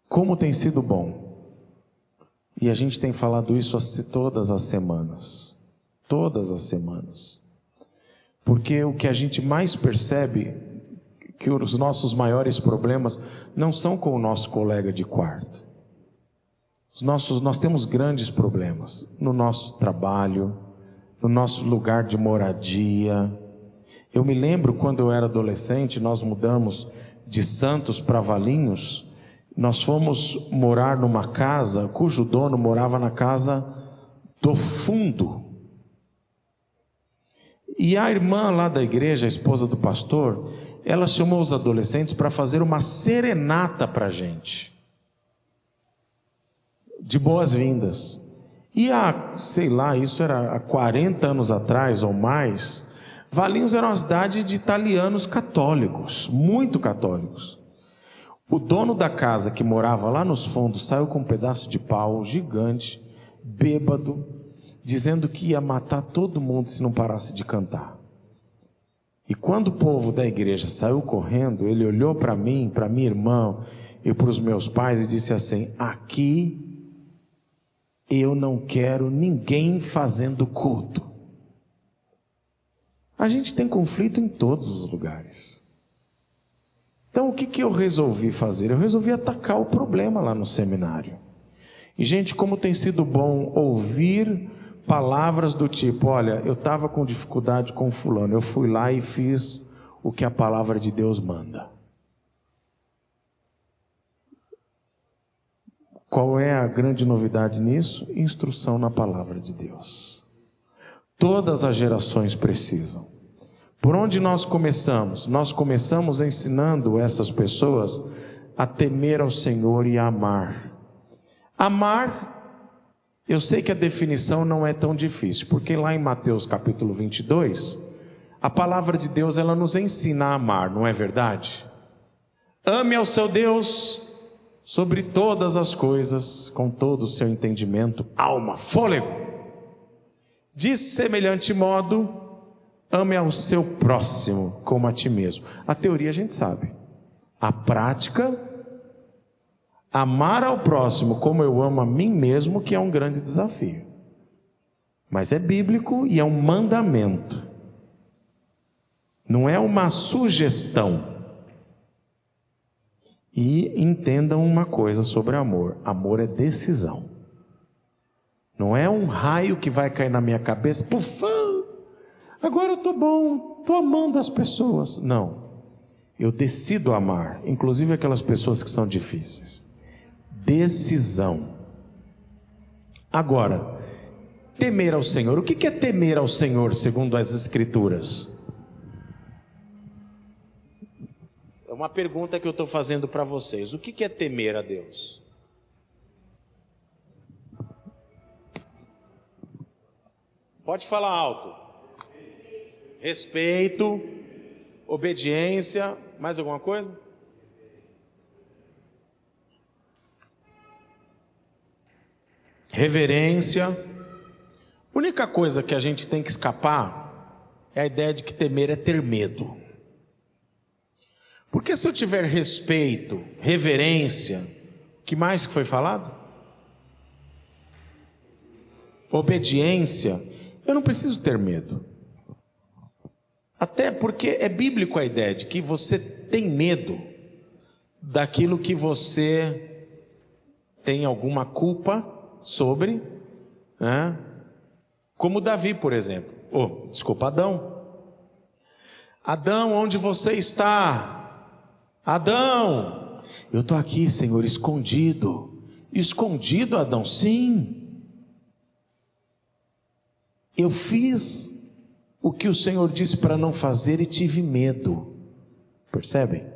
como tem sido bom, e a gente tem falado isso todas as semanas, porque o que a gente mais percebe, que os nossos maiores problemas não são com o nosso colega de quarto. Nós temos grandes problemas no nosso trabalho, no nosso lugar de moradia. Eu me lembro quando eu era adolescente, nós mudamos de Santos para Valinhos, nós fomos morar numa casa cujo dono morava na casa do fundo. E a irmã lá da igreja, a esposa do pastor, ela chamou os adolescentes para fazer uma serenata para a gente, de boas-vindas. E isso era há 40 anos atrás ou mais, Valinhos era uma cidade de italianos católicos, muito católicos. O dono da casa, que morava lá nos fundos, saiu com um pedaço de pau gigante, bêbado, dizendo que ia matar todo mundo se não parasse de cantar. E quando o povo da igreja saiu correndo, ele olhou para mim, para minha irmã e para os meus pais e disse assim: aqui eu não quero ninguém fazendo culto. A gente tem conflito em todos os lugares. Então o que eu resolvi fazer? Eu resolvi atacar o problema lá no seminário. E gente, como tem sido bom ouvir palavras do tipo: olha, eu estava com dificuldade com fulano, eu fui lá e fiz o que a palavra de Deus manda. Qual é a grande novidade nisso? Instrução na palavra de Deus. Todas as gerações precisam. Por onde nós começamos? Nós começamos ensinando essas pessoas a temer ao Senhor e a amar. Amar, eu sei que a definição não é tão difícil, porque lá em Mateus capítulo 22, a palavra de Deus, ela nos ensina a amar, não é verdade? Ame ao seu Deus sobre todas as coisas, com todo o seu entendimento, alma, fôlego. De semelhante modo, ame ao seu próximo como a ti mesmo. A teoria a gente sabe. A prática, amar ao próximo como eu amo a mim mesmo, que é um grande desafio. Mas é bíblico e é um mandamento. Não é uma sugestão. E entendam uma coisa sobre amor: amor é decisão. Não é um raio que vai cair na minha cabeça, pufã, agora eu estou bom, estou amando as pessoas. Não, eu decido amar, inclusive aquelas pessoas que são difíceis. Decisão. Agora, temer ao Senhor. O que é temer ao Senhor segundo as Escrituras? É uma pergunta que eu estou fazendo para vocês. O que é temer a Deus? Pode falar alto. Respeito, obediência, mais alguma coisa? Reverência. A única coisa que a gente tem que escapar é a ideia de que temer é ter medo. Porque se eu tiver respeito, reverência, o que mais que foi falado? Obediência, eu não preciso ter medo. Até porque é bíblico a ideia de que você tem medo daquilo que você tem alguma culpa sobre, né? Como Davi, por exemplo. Adão. Adão, onde você está? Adão, eu estou aqui, Senhor, escondido. Escondido, Adão? Sim. Eu fiz o que o Senhor disse para não fazer e tive medo. Percebem?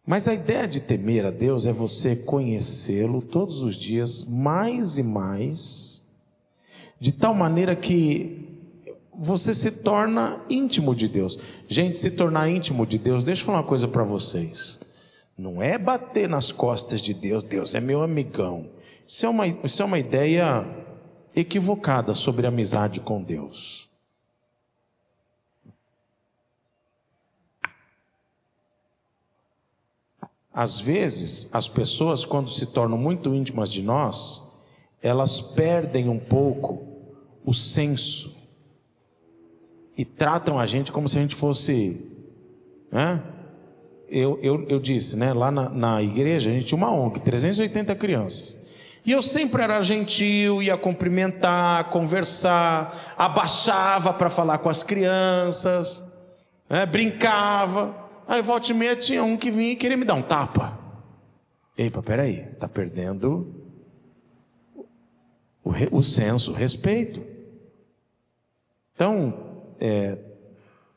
Mas a ideia de temer a Deus é você conhecê-lo todos os dias, mais e mais, de tal maneira que você se torna íntimo de Deus. Gente, se tornar íntimo de Deus, deixa eu falar uma coisa para vocês. Não é bater nas costas de Deus, Deus é meu amigão. Isso é uma ideia equivocada sobre a amizade com Deus. Às vezes, as pessoas, quando se tornam muito íntimas de nós, elas perdem um pouco o senso e tratam a gente como se a gente fosse, né? Eu disse, né? Lá na igreja a gente tinha uma ONG, 380 crianças. E eu sempre era gentil, ia cumprimentar, conversar, abaixava para falar com as crianças, né? Brincava. Aí volta e meia tinha um que vinha e queria me dar um tapa. Epa, peraí, está perdendo o senso, o respeito. Então,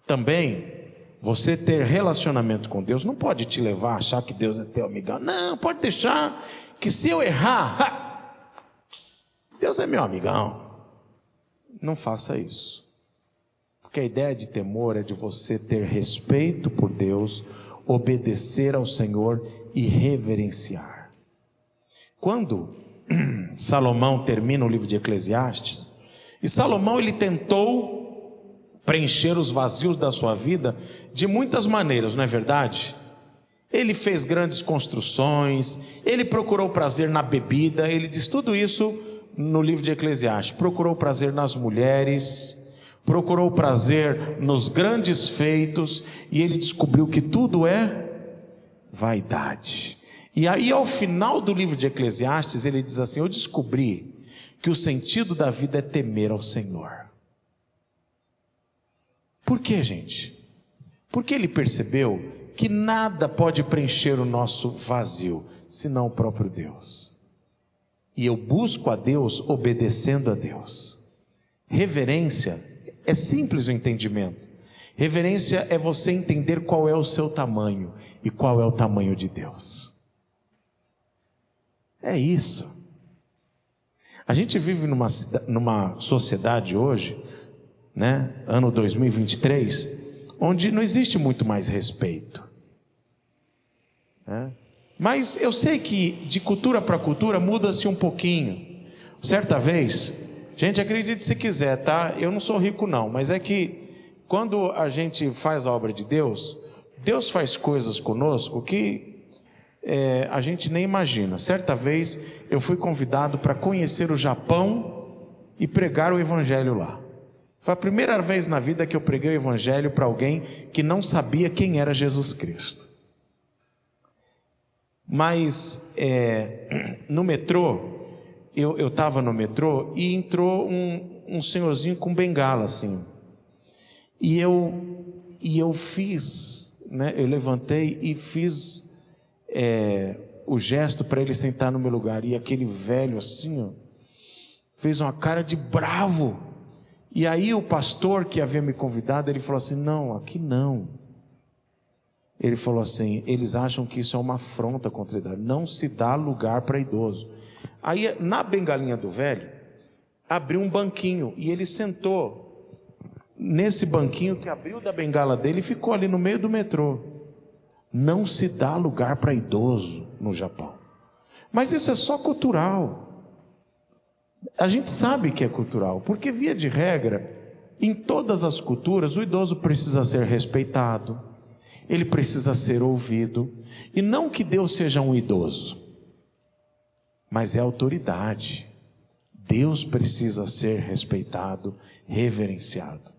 também, você ter relacionamento com Deus não pode te levar a achar que Deus é teu amigão. Não, pode deixar que se eu errar, Deus é meu amigão. Não faça isso. Porque a ideia de temor é de você ter respeito por Deus, obedecer ao Senhor e reverenciar. Quando Salomão termina o livro de Eclesiastes, e Salomão ele tentou preencher os vazios da sua vida de muitas maneiras, não é verdade? Ele fez grandes construções, ele procurou prazer na bebida, ele diz tudo isso no livro de Eclesiastes. Procurou prazer nas mulheres, procurou prazer nos grandes feitos, e ele descobriu que tudo é vaidade. E aí ao final do livro de Eclesiastes ele diz assim: eu descobri que o sentido da vida é temer ao Senhor. Por quê, gente? Porque ele percebeu que nada pode preencher o nosso vazio, senão o próprio Deus. E eu busco a Deus obedecendo a Deus. Reverência é simples o entendimento. Reverência é você entender qual é o seu tamanho e qual é o tamanho de Deus. É isso. A gente vive numa sociedade hoje, né, ano 2023, onde não existe muito mais respeito, né? Mas eu sei que de cultura para cultura muda-se um pouquinho. Certa vez, gente, acredite se quiser, tá? Eu não sou rico não, mas é que quando a gente faz a obra de Deus, Deus faz coisas conosco que a gente nem imagina. Certa vez eu fui convidado para conhecer o Japão e pregar o evangelho lá. Foi a primeira vez na vida que eu preguei o evangelho para alguém que não sabia quem era Jesus Cristo. Mas no metrô, eu estava no metrô e entrou um senhorzinho com bengala assim. E eu fiz, né, eu levantei e fiz o gesto para ele sentar no meu lugar. E aquele velho assim, ó, fez uma cara de bravo. E aí o pastor que havia me convidado, ele falou assim: não, aqui não. Ele falou assim: eles acham que isso é uma afronta contra a idade, não se dá lugar para idoso. Aí na bengalinha do velho, abriu um banquinho e ele sentou nesse banquinho que abriu da bengala dele e ficou ali no meio do metrô. Não se dá lugar para idoso no Japão. Mas isso é só cultural. A gente sabe que é cultural, porque via de regra, em todas as culturas, o idoso precisa ser respeitado, ele precisa ser ouvido. E não que Deus seja um idoso, mas é autoridade. Deus precisa ser respeitado, reverenciado.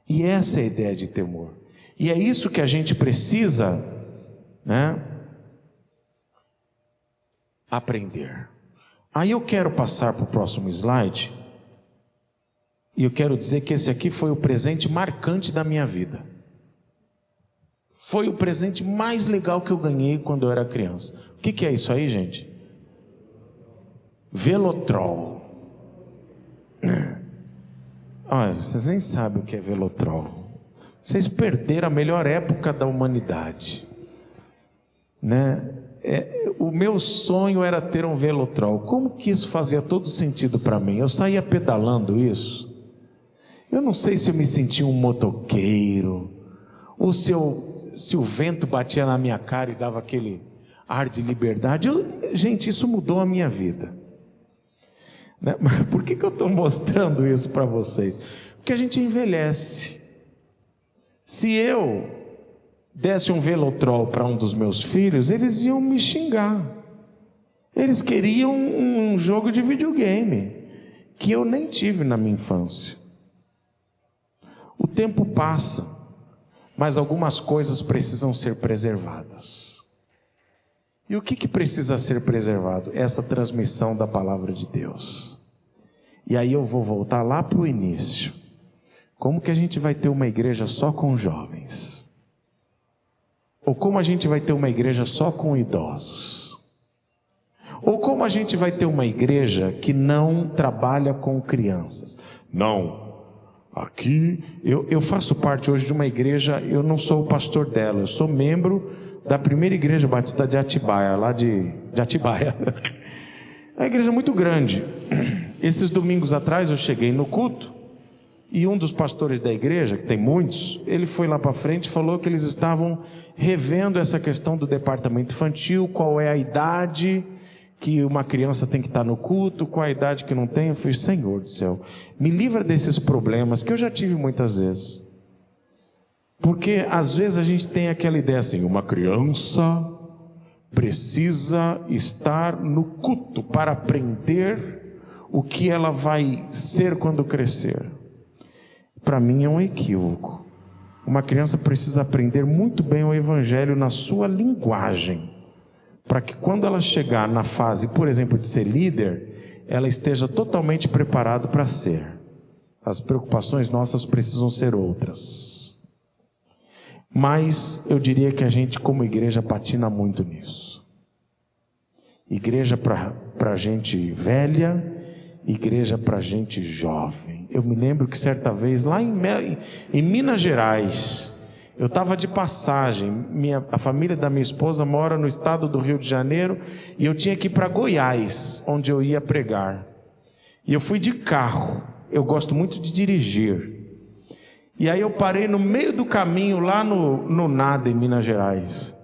E essa é a ideia de temor. E é isso que a gente precisa, né, aprender. Aí eu quero passar para o próximo slide. E eu quero dizer que esse aqui foi o presente marcante da minha vida. Foi o presente mais legal que eu ganhei quando eu era criança. O que é isso aí, gente? Velotrol. Olha, vocês nem sabem o que é Velotrol. Vocês perderam a melhor época da humanidade, né? O meu sonho era ter um Velotrol. Como que isso fazia todo sentido para mim? Eu saía pedalando isso. Eu não sei se eu me sentia um motoqueiro, ou se o vento batia na minha cara e dava aquele ar de liberdade. Gente, isso mudou a minha vida, né? Por que eu estou mostrando isso para vocês? Porque a gente envelhece. Se eu desse um Velotrol para um dos meus filhos, eles iam me xingar. Eles queriam um jogo de videogame que eu nem tive na minha infância. O tempo passa, mas algumas coisas precisam ser preservadas. E o que precisa ser preservado? Essa transmissão da palavra de Deus. E aí eu vou voltar lá para o início. Como que a gente vai ter uma igreja só com jovens? Ou como a gente vai ter uma igreja só com idosos? Ou como a gente vai ter uma igreja que não trabalha com crianças? Não. Aqui, eu faço parte hoje de uma igreja, eu não sou o pastor dela, eu sou membro da primeira igreja batista de Atibaia, lá de Atibaia. É uma igreja muito grande. Esses domingos atrás eu cheguei no culto, e um dos pastores da igreja, que tem muitos, ele foi lá para frente e falou que eles estavam revendo essa questão do departamento infantil, qual é a idade que uma criança tem que estar no culto, qual a idade que não tem. Eu falei: Senhor do céu, me livra desses problemas que eu já tive muitas vezes. Porque às vezes a gente tem aquela ideia assim: uma criança precisa estar no culto para aprender o que ela vai ser quando crescer. Para mim é um equívoco. Uma criança precisa aprender muito bem o evangelho na sua linguagem, para que quando ela chegar na fase, por exemplo, de ser líder, ela esteja totalmente preparada para ser. As preocupações nossas precisam ser outras. Mas eu diria que a gente, como igreja, patina muito nisso. Igreja para gente velha, igreja para gente jovem. Eu me lembro que certa vez, lá em Minas Gerais, eu estava de passagem, a família da minha esposa mora no estado do Rio de Janeiro, e eu tinha que ir para Goiás, onde eu ia pregar. E eu fui de carro, eu gosto muito de dirigir. E aí eu parei no meio do caminho, lá no Nada, em Minas Gerais.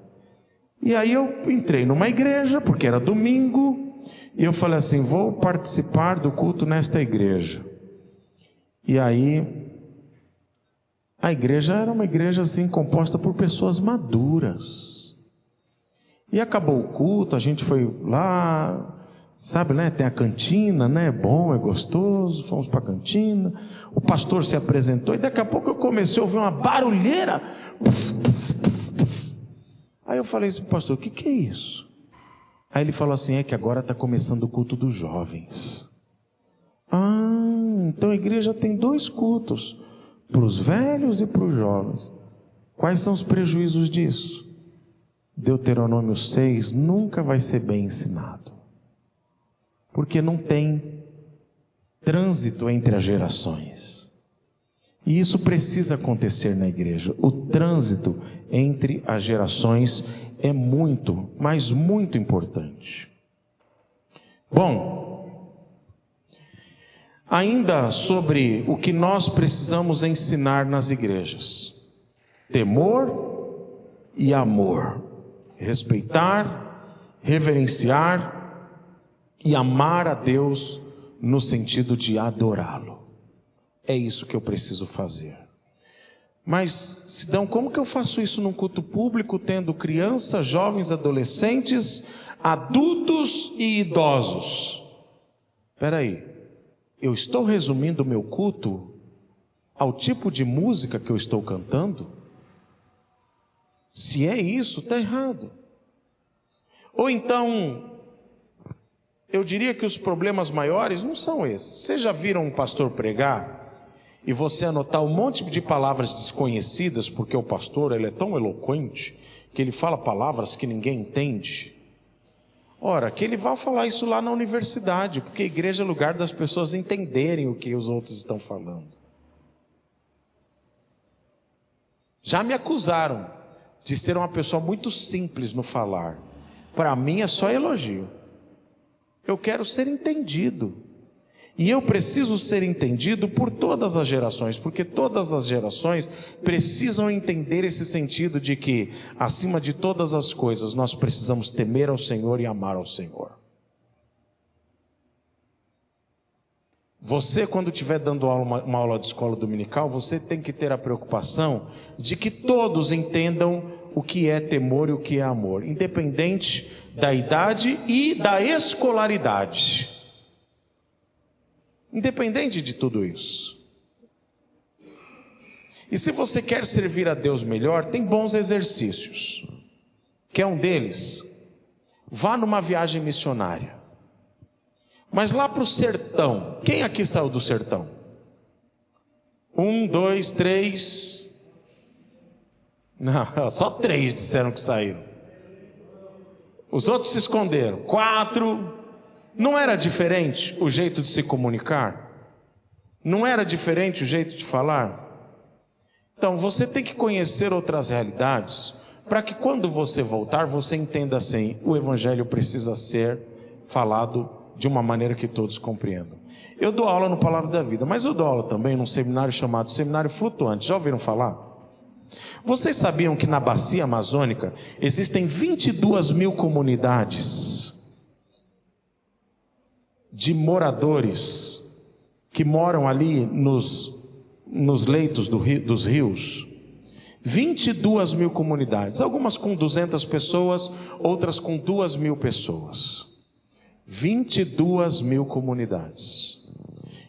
E aí eu entrei numa igreja, porque era domingo, e eu falei assim, vou participar do culto nesta igreja. E aí, a igreja era uma igreja assim, composta por pessoas maduras. E acabou o culto, a gente foi lá, sabe, né? Tem a cantina, né? É bom, é gostoso, fomos para a cantina. O pastor se apresentou e daqui a pouco eu comecei a ouvir uma barulheira. Puf, puf, puf, puf. Aí eu falei assim, pastor, o que é isso? Aí ele falou assim, é que agora está começando o culto dos jovens. Então a igreja tem 2 cultos, para os velhos e para os jovens. Quais são os prejuízos disso? Deuteronômio 6 nunca vai ser bem ensinado, porque não tem trânsito entre as gerações. E isso precisa acontecer na igreja. O trânsito entre as gerações é muito, mas muito importante. Bom, ainda sobre o que nós precisamos ensinar nas igrejas: temor e amor, respeitar, reverenciar e amar a Deus no sentido de adorá-lo. É isso que eu preciso fazer. Mas, Sidão, como que eu faço isso num culto público, tendo crianças, jovens, adolescentes, adultos e idosos? Espera aí, eu estou resumindo o meu culto ao tipo de música que eu estou cantando? Se é isso, está errado. Ou então, eu diria que os problemas maiores não são esses. Vocês já viram um pastor pregar e você anotar um monte de palavras desconhecidas, porque o pastor ele é tão eloquente que ele fala palavras que ninguém entende? Ora, que ele vá falar isso lá na universidade, porque a igreja é lugar das pessoas entenderem o que os outros estão falando. Já me acusaram de ser uma pessoa muito simples no falar. Para mim é só elogio. Eu quero ser entendido. E eu preciso ser entendido por todas as gerações, porque todas as gerações precisam entender esse sentido de que, acima de todas as coisas, nós precisamos temer ao Senhor e amar ao Senhor. Você, quando estiver dando uma aula de escola dominical, você tem que ter a preocupação de que todos entendam o que é temor e o que é amor, independente da idade e da escolaridade. Independente de tudo isso. E se você quer servir a Deus melhor, tem bons exercícios. Quer um deles? Vá numa viagem missionária. Mas lá para o sertão. Quem aqui saiu do sertão? 1, 2, 3. Não, só 3 disseram que saíram. Os outros se esconderam. 4. Não era diferente o jeito de se comunicar? Não era diferente o jeito de falar? Então você tem que conhecer outras realidades, para que quando você voltar, você entenda assim: o evangelho precisa ser falado de uma maneira que todos compreendam. Eu dou aula no Palavra da Vida, mas eu dou aula também num seminário chamado Seminário Flutuante. Já ouviram falar? Vocês sabiam que na bacia amazônica existem 22 mil comunidades de moradores que moram ali nos leitos dos rios? 22 mil comunidades, algumas com 200 pessoas, outras com 2 mil pessoas. 22 mil comunidades.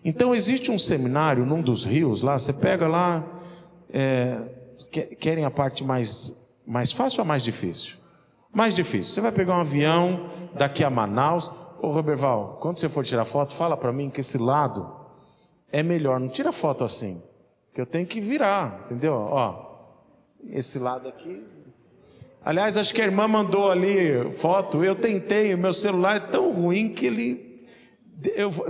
Então existe um seminário num dos rios lá, você pega lá, querem a parte mais fácil ou mais difícil? Mais difícil. Você vai pegar um avião daqui a Manaus. Ô Roberval, quando você for tirar foto, fala para mim que esse lado é melhor. Não tira foto assim, que eu tenho que virar, entendeu? Ó, esse lado aqui. Aliás, acho que a irmã mandou ali foto. Eu tentei, o meu celular é tão ruim que ele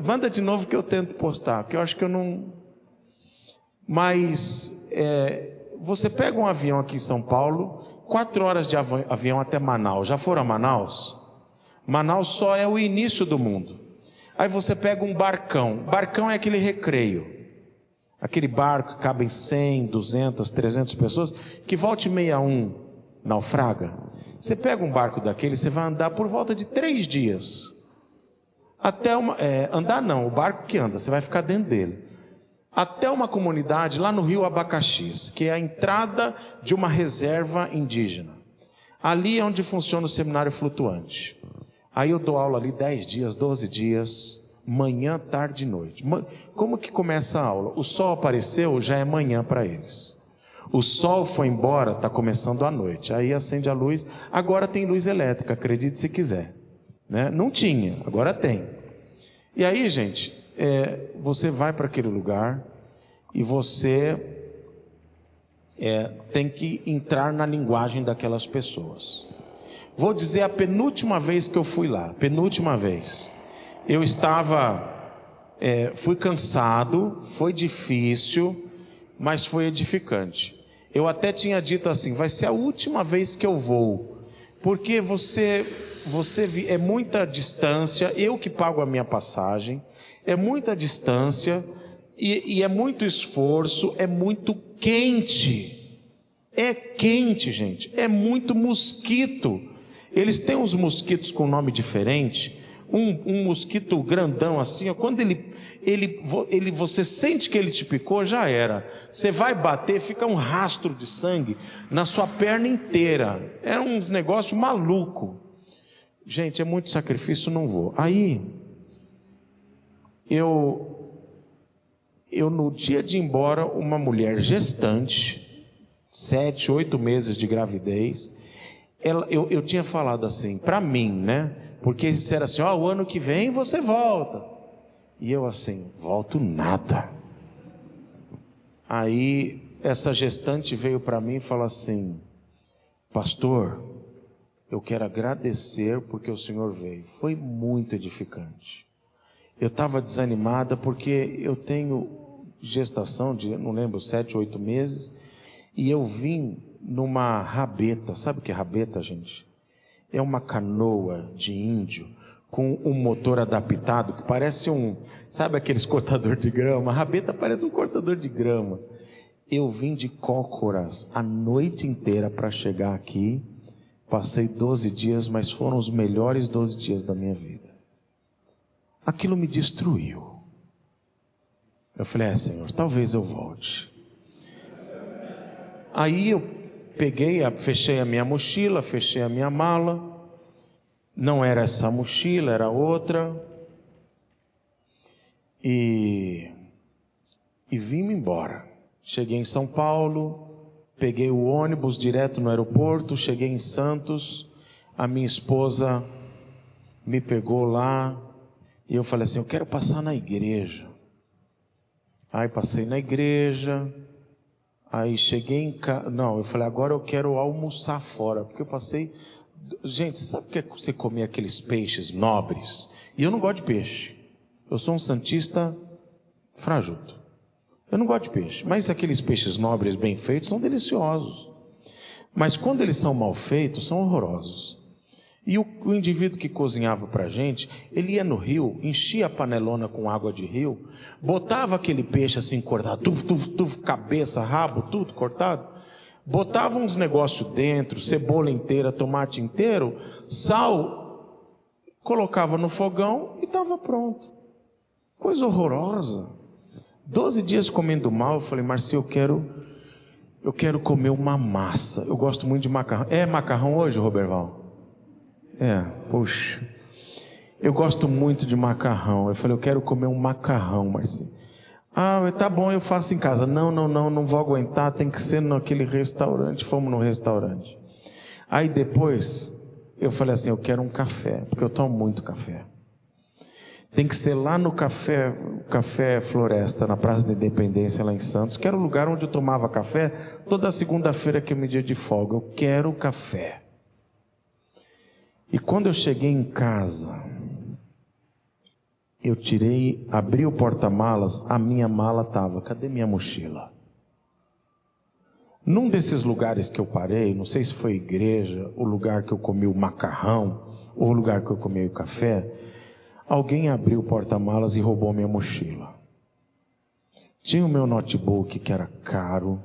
Manda de novo que eu tento postar, porque eu acho que eu não... Mas você pega um avião aqui em São Paulo, 4 horas de avião até Manaus. Já foram a Manaus? Manaus só é o início do mundo. Aí você pega um barcão. Barcão é aquele recreio. Aquele barco que cabem 100, 200, 300 pessoas, que volta e meia naufraga. Você pega um barco daquele, você vai andar por volta de 3 dias. Até andar não, o barco que anda, você vai ficar dentro dele. Até uma comunidade lá no Rio Abacaxis, que é a entrada de uma reserva indígena. Ali é onde funciona o seminário flutuante. Aí eu dou aula ali 10 dias, 12 dias, manhã, tarde e noite. Como que começa a aula? O sol apareceu, já é manhã para eles. O sol foi embora, está começando a noite. Aí acende a luz, agora tem luz elétrica, acredite se quiser. Né? Não tinha, agora tem. E aí, gente, você vai para aquele lugar e você tem que entrar na linguagem daquelas pessoas. Vou dizer a penúltima vez que eu fui lá, penúltima vez. Eu fui cansado, foi difícil, mas foi edificante. Eu até tinha dito assim, vai ser a última vez que eu vou, porque você é muita distância, eu que pago a minha passagem, é muita distância e é muito esforço, é muito quente. É quente, gente, é muito mosquito. Eles têm uns mosquitos com nome diferente. Um mosquito grandão assim, quando você sente que ele te picou, já era. Você vai bater, fica um rastro de sangue na sua perna inteira. É uns negócio maluco. Gente, é muito sacrifício, não vou. Aí, eu no dia de ir embora, uma mulher gestante, 7, 8 meses de gravidez, eu tinha falado assim, para mim, né? Porque eles disseram assim, o ano que vem você volta. E eu assim, volto nada. Aí, essa gestante veio para mim e falou assim, pastor, eu quero agradecer porque o senhor veio. Foi muito edificante. Eu estava desanimada porque eu tenho gestação de, não lembro, 7, 8 meses. E eu vim numa rabeta. Sabe o que é rabeta, gente? É uma canoa de índio com um motor adaptado que parece sabe aqueles cortador de grama? A rabeta parece um cortador de grama. Eu vim de Cócoras a noite inteira para chegar aqui. Passei 12 dias, mas foram os melhores 12 dias da minha vida. Aquilo me destruiu. Eu falei, Senhor, talvez eu volte. Aí eu fechei a minha mochila, fechei a minha mala. Não era essa mochila, era outra. E vim-me embora. Cheguei em São Paulo, peguei o ônibus direto no aeroporto, cheguei em Santos. A minha esposa me pegou lá e eu falei assim, eu quero passar na igreja. Aí passei na igreja. Aí cheguei em casa, eu falei, agora eu quero almoçar fora, porque eu passei, gente, você sabe o que é você comer aqueles peixes nobres? E eu não gosto de peixe, eu sou um santista frajuto, eu não gosto de peixe, mas aqueles peixes nobres bem feitos são deliciosos, mas quando eles são mal feitos, são horrorosos. E o indivíduo que cozinhava para a gente, ele ia no rio, enchia a panelona com água de rio, botava aquele peixe assim cortado, cabeça, rabo, tudo cortado, botava uns negócios dentro, cebola inteira, tomate inteiro, sal, colocava no fogão e estava pronto. Coisa horrorosa. 12 dias comendo mal, eu falei, Marcia, eu quero comer uma massa. Eu gosto muito de macarrão. É macarrão hoje, Roberval? Puxa, eu gosto muito de macarrão. Eu falei, eu quero comer um macarrão, Marcinho. Tá bom, eu faço em casa. Não vou aguentar, tem que ser naquele restaurante. Fomos no restaurante. Aí depois, eu falei assim, eu quero um café, porque eu tomo muito café. Tem que ser lá no Café Floresta, na Praça da Independência, lá em Santos, que era o lugar onde eu tomava café toda segunda-feira, que é meu dia de folga. Eu quero café. E quando eu cheguei em casa, Eu abri o porta-malas, a minha mala estava. Cadê minha mochila? Num desses lugares que eu parei, não sei se foi igreja, o lugar que eu comi o macarrão, ou o lugar que eu comi o café, alguém abriu o porta-malas e roubou minha mochila. Tinha o meu notebook que era caro.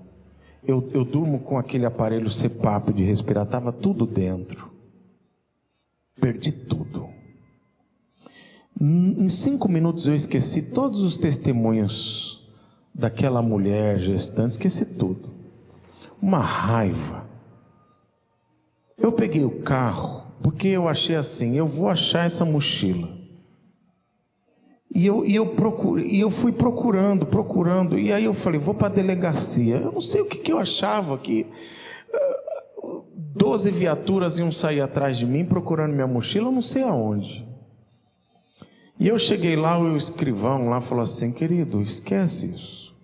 Eu durmo com aquele aparelho CPAP de respirar, estava tudo dentro. Perdi tudo. Em 5 minutos eu esqueci todos os testemunhos daquela mulher gestante, esqueci tudo. Uma raiva. Eu peguei o carro, porque eu achei assim, eu vou achar essa mochila. E eu fui procurando, e aí eu falei, vou para a delegacia. Eu não sei o que eu achava, que 12 viaturas iam sair atrás de mim procurando minha mochila, eu não sei aonde. E eu cheguei lá, o escrivão lá falou assim, querido, esquece isso.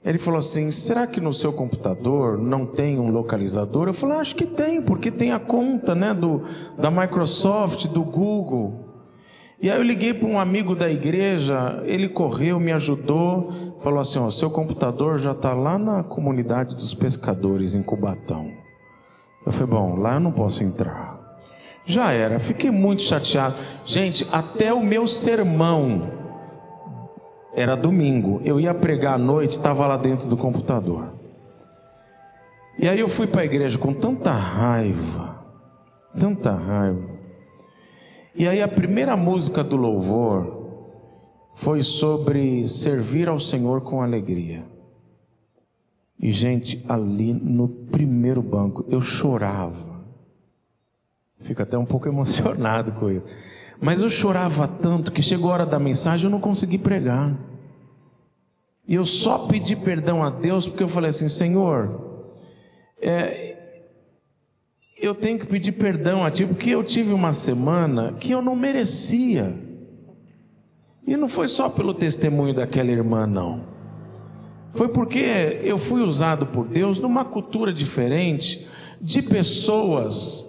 Ele falou assim, será que no seu computador não tem um localizador? Eu falei, acho que tem, porque tem a conta, né, da Microsoft, do Google. E aí eu liguei para um amigo da igreja, ele correu, me ajudou, falou assim, ó, seu computador já está lá na comunidade dos pescadores em Cubatão. Eu falei, bom, lá eu não posso entrar. Já era, fiquei muito chateado. Gente, até o meu sermão, era domingo, eu ia pregar à noite, estava lá dentro do computador. E aí eu fui para a igreja com tanta raiva. E aí a primeira música do louvor foi sobre servir ao Senhor com alegria. E gente, ali no primeiro banco, eu chorava. Fico até um pouco emocionado com isso. Mas eu chorava tanto que chegou a hora da mensagem, eu não consegui pregar. E eu só pedi perdão a Deus, porque eu falei assim, Senhor, eu tenho que pedir perdão a Ti, porque eu tive uma semana que eu não merecia. E não foi só pelo testemunho daquela irmã, não. Foi porque eu fui usado por Deus numa cultura diferente, de pessoas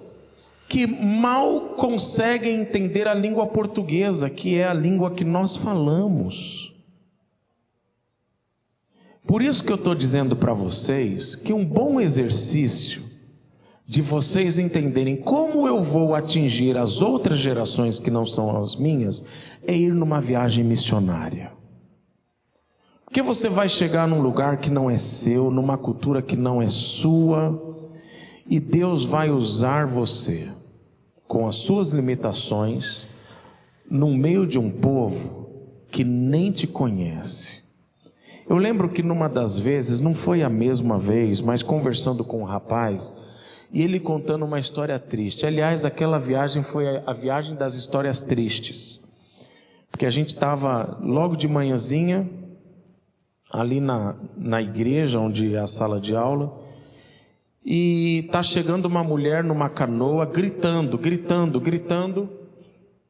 que mal conseguem entender a língua portuguesa, que é a língua que nós falamos. Por isso que eu estou dizendo para vocês que um bom exercício de vocês entenderem como eu vou atingir as outras gerações que não são as minhas, é ir numa viagem missionária. Porque você vai chegar num lugar que não é seu, numa cultura que não é sua, e Deus vai usar você com as suas limitações, no meio de um povo que nem te conhece. Eu lembro que numa das vezes, não foi a mesma vez, mas conversando com um rapaz, e ele contando uma história triste. Aliás, aquela viagem foi a viagem das histórias tristes, porque a gente estava logo de manhãzinha, ali na igreja, onde é a sala de aula, e está chegando uma mulher numa canoa, gritando,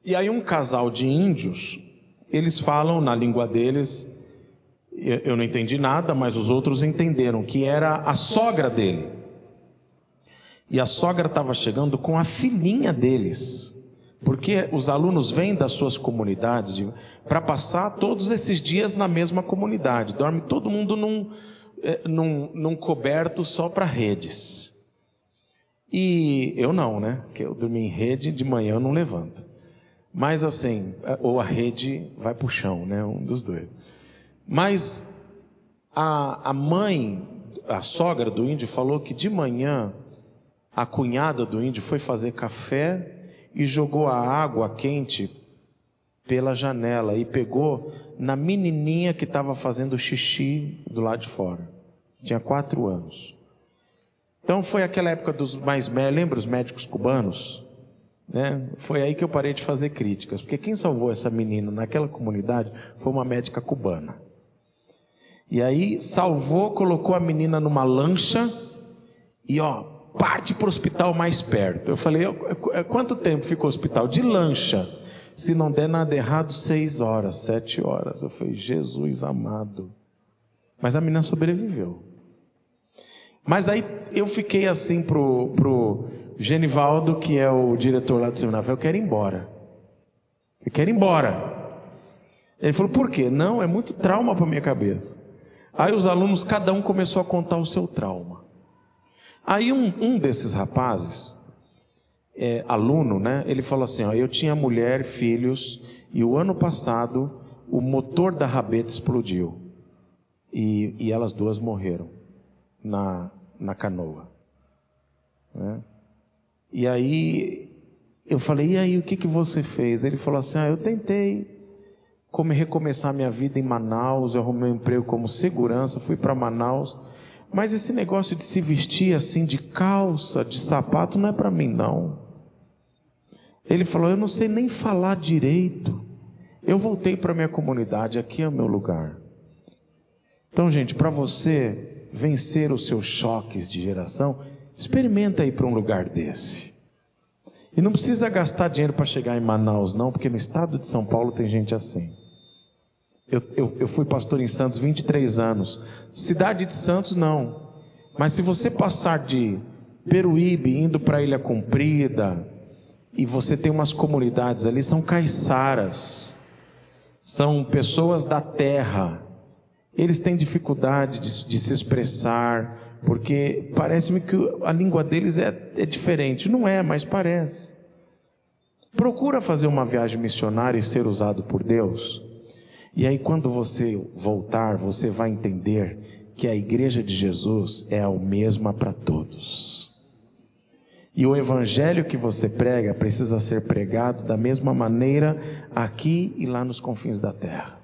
e aí um casal de índios, eles falam na língua deles, eu não entendi nada, mas os outros entenderam, que era a sogra dele, e a sogra estava chegando com a filhinha deles, porque os alunos vêm das suas comunidades para passar todos esses dias na mesma comunidade, dorme todo mundo num coberto só para redes. E eu não, né? Porque eu dormi em rede, de manhã eu não levanto. Mas assim, ou a rede vai para o chão, né? Um dos dois. Mas a mãe, a sogra do índio, falou que de manhã a cunhada do índio foi fazer café e jogou a água quente pela janela e pegou na menininha que estava fazendo xixi do lado de fora. Tinha 4 anos. Então foi aquela época dos mais velhos, lembra os médicos cubanos? Né? Foi aí que eu parei de fazer críticas, porque quem salvou essa menina naquela comunidade foi uma médica cubana. E aí salvou, colocou a menina numa lancha e parte para o hospital mais perto. Eu falei, quanto tempo ficou o hospital? De lancha. Se não der nada errado, 6 horas, 7 horas. Eu falei, Jesus amado. Mas a menina sobreviveu. Mas aí eu fiquei assim pro Genivaldo, que é o diretor lá do seminário. Eu quero ir embora. Ele falou, por quê? Não, é muito trauma para minha cabeça. Aí os alunos, cada um começou a contar o seu trauma. Aí um desses rapazes, aluno, né? Ele falou assim, ó, eu tinha mulher, filhos, e o ano passado o motor da rabeta explodiu. E elas duas morreram na canoa. Né? E aí eu falei, e aí o que você fez? Ele falou assim, eu tentei recomeçar minha vida em Manaus, eu arrumei um emprego como segurança, fui para Manaus, mas esse negócio de se vestir assim de calça, de sapato, não é para mim não. Ele falou, eu não sei nem falar direito, eu voltei para minha comunidade, aqui é o meu lugar. Então, gente, para você vencer os seus choques de geração, experimenta ir para um lugar desse. E não precisa gastar dinheiro para chegar em Manaus não, porque no estado de São Paulo tem gente assim. Eu fui pastor em Santos 23 anos. Cidade de Santos não. Mas se você passar de Peruíbe indo para Ilha Comprida, e você tem umas comunidades ali, são caiçaras, são pessoas da terra. Eles têm dificuldade de se expressar, porque parece-me que a língua deles é diferente. Não é, mas parece. Procura fazer uma viagem missionária e ser usado por Deus. E aí quando você voltar, você vai entender que a igreja de Jesus é a mesma para todos. E o evangelho que você prega precisa ser pregado da mesma maneira aqui e lá nos confins da terra.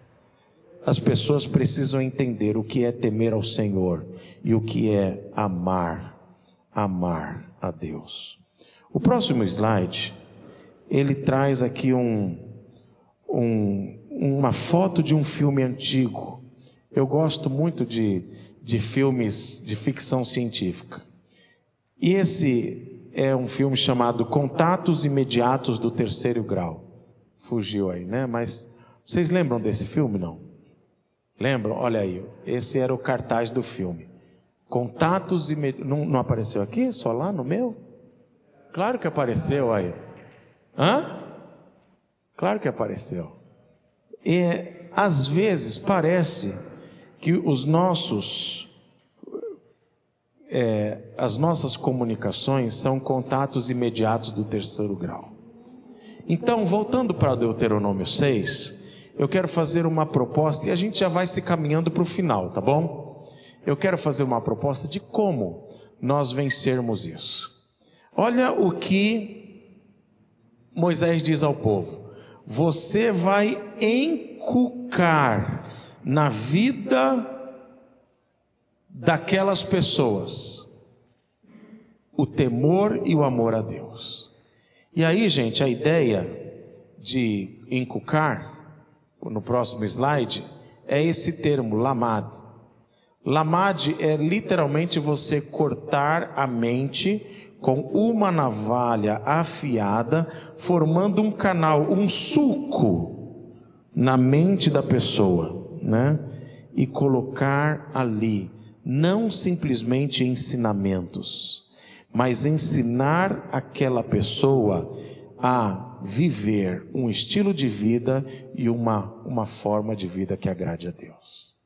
As pessoas precisam entender o que é temer ao Senhor e o que é amar a Deus. O próximo slide, ele traz aqui uma foto de um filme antigo. Eu gosto muito de filmes de ficção científica. E esse é um filme chamado Contatos Imediatos do Terceiro Grau. Fugiu aí, né? Mas vocês lembram desse filme, não? Lembram? Olha aí, esse era o cartaz do filme. Contatos imediatos. Não apareceu aqui? Só lá no meu? Claro que apareceu aí. Hã? Claro que apareceu. E às vezes parece que as nossas comunicações são contatos imediatos do terceiro grau. Então, voltando para Deuteronômio 6, eu quero fazer uma proposta, e a gente já vai se caminhando para o final, tá bom? Eu quero fazer uma proposta de como nós vencermos isso. Olha o que Moisés diz ao povo: você vai inculcar na vida daquelas pessoas o temor e o amor a Deus. E aí, gente, a ideia de inculcar, no próximo slide, é esse termo, lamad. Lamad é literalmente você cortar a mente com uma navalha afiada, formando um canal, um sulco na mente da pessoa, né? E colocar ali, não simplesmente ensinamentos, mas ensinar aquela pessoa a viver um estilo de vida e uma forma de vida que agrade a Deus.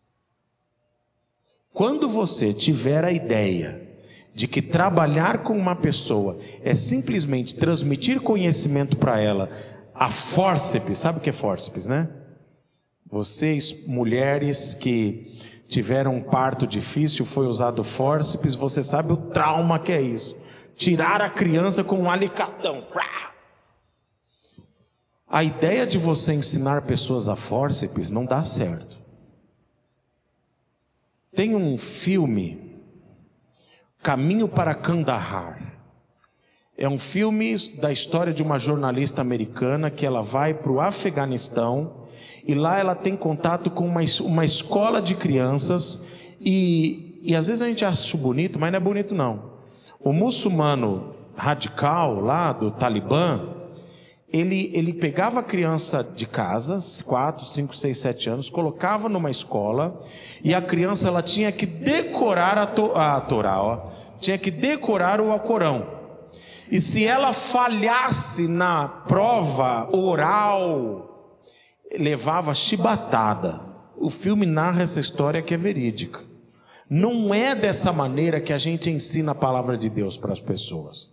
Quando você tiver a ideia de que trabalhar com uma pessoa é simplesmente transmitir conhecimento para ela, a fórceps, sabe o que é fórceps, né? Vocês, mulheres que tiveram um parto difícil, foi usado fórceps, você sabe o trauma que é isso. Tirar a criança com um alicatão. A ideia de você ensinar pessoas a fórceps não dá certo. Tem um filme, Caminho para Kandahar. É um filme da história de uma jornalista americana que ela vai para o Afeganistão e lá ela tem contato com uma escola de crianças e às vezes a gente acha bonito, mas não é bonito não. O muçulmano radical lá do Talibã, ele pegava a criança de casa, 4, 5, 6, 7 anos, colocava numa escola e a criança ela tinha que decorar a Torá, tinha que decorar o Alcorão. E se ela falhasse na prova oral, levava chibatada. O filme narra essa história que é verídica. Não é dessa maneira que a gente ensina a palavra de Deus para as pessoas.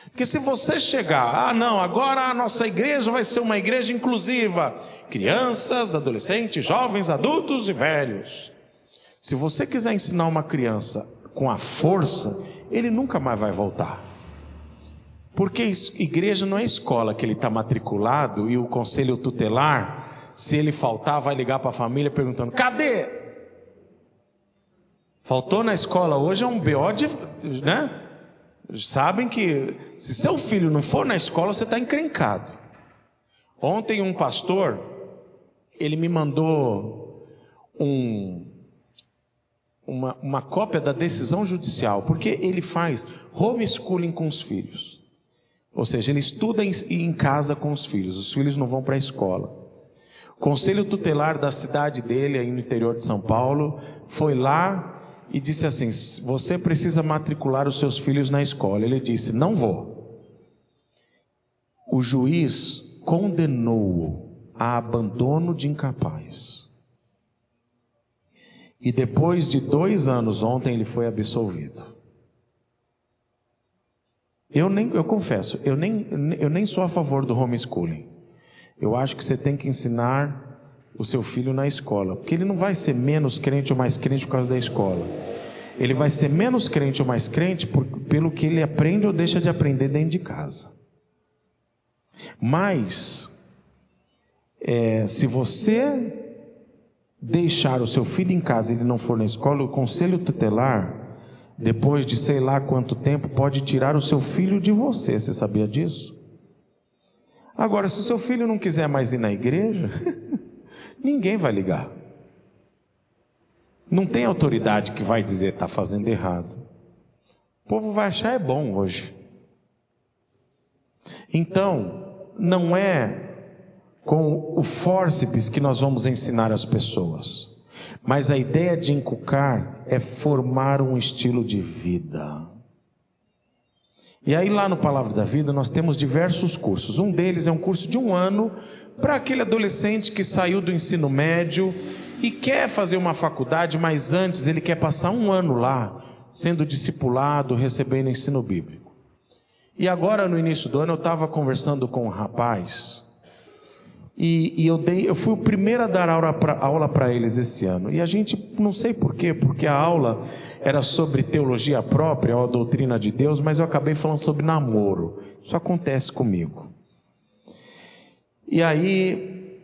Porque se você chegar, não, agora a nossa igreja vai ser uma igreja inclusiva, crianças, adolescentes, jovens, adultos e velhos. Se você quiser ensinar uma criança com a força, ele nunca mais vai voltar. Porque igreja não é escola que ele está matriculado e o conselho tutelar, se ele faltar, vai ligar para a família perguntando: cadê? Faltou na escola hoje, é um BO de, né? Sabem que se seu filho não for na escola, você está encrencado. Ontem um pastor, ele me mandou uma cópia da decisão judicial, porque ele faz homeschooling com os filhos. Ou seja, ele estuda em casa com os filhos não vão para a escola. O conselho tutelar da cidade dele, aí no interior de São Paulo, foi lá e disse assim: você precisa matricular os seus filhos na escola. Ele disse: não vou. O juiz condenou-o a abandono de incapaz. E depois de 2 anos, ontem ele foi absolvido. Eu confesso, eu nem sou a favor do homeschooling. Eu acho que você tem que ensinar o seu filho na escola, porque ele não vai ser menos crente ou mais crente por causa da escola. Ele vai ser menos crente ou mais crente pelo que ele aprende ou deixa de aprender dentro de casa. Mas, se você deixar o seu filho em casa e ele não for na escola, o conselho tutelar, depois de sei lá quanto tempo, pode tirar o seu filho de você. Você sabia disso? Agora, se o seu filho não quiser mais ir na igreja, ninguém vai ligar. Não tem autoridade que vai dizer está fazendo errado. O povo vai achar é bom hoje. Então, não é com o fórceps que nós vamos ensinar as pessoas, mas a ideia de inculcar é formar um estilo de vida. E aí lá no Palavra da Vida nós temos diversos cursos. Um deles é um curso de 1 ano para aquele adolescente que saiu do ensino médio e quer fazer uma faculdade, mas antes ele quer passar 1 ano lá, sendo discipulado, recebendo ensino bíblico. E agora no início do ano eu estava conversando com um rapaz, e eu fui o primeiro a dar aula para eles esse ano. E a gente, não sei porquê, porque a aula era sobre teologia própria, ou a doutrina de Deus, mas eu acabei falando sobre namoro. Isso acontece comigo. E aí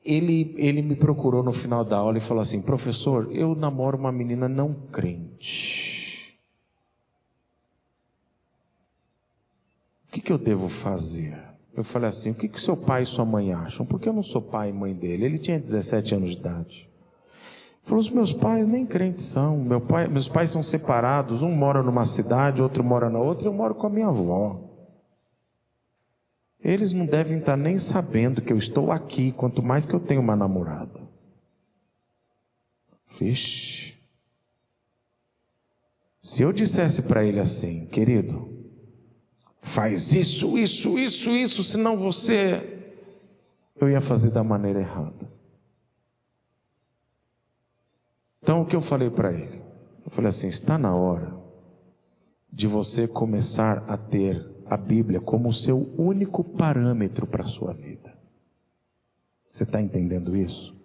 ele me procurou no final da aula e falou assim: professor, eu namoro uma menina não crente. O que eu devo fazer? Eu falei assim: o que seu pai e sua mãe acham? Porque eu não sou pai e mãe dele. Ele tinha 17 anos de idade. Ele falou: os meus pais nem crentes são. Meus pais são separados. Um mora numa cidade, outro mora na outra. Eu moro com a minha avó. Eles não devem estar nem sabendo que eu estou aqui, quanto mais que eu tenho uma namorada. Vixe. Se eu dissesse para ele assim: querido, faz isso, senão você... eu ia fazer da maneira errada. Então o que eu falei para ele? Eu falei assim: está na hora de você começar a ter a Bíblia como o seu único parâmetro para a sua vida. Você está entendendo isso?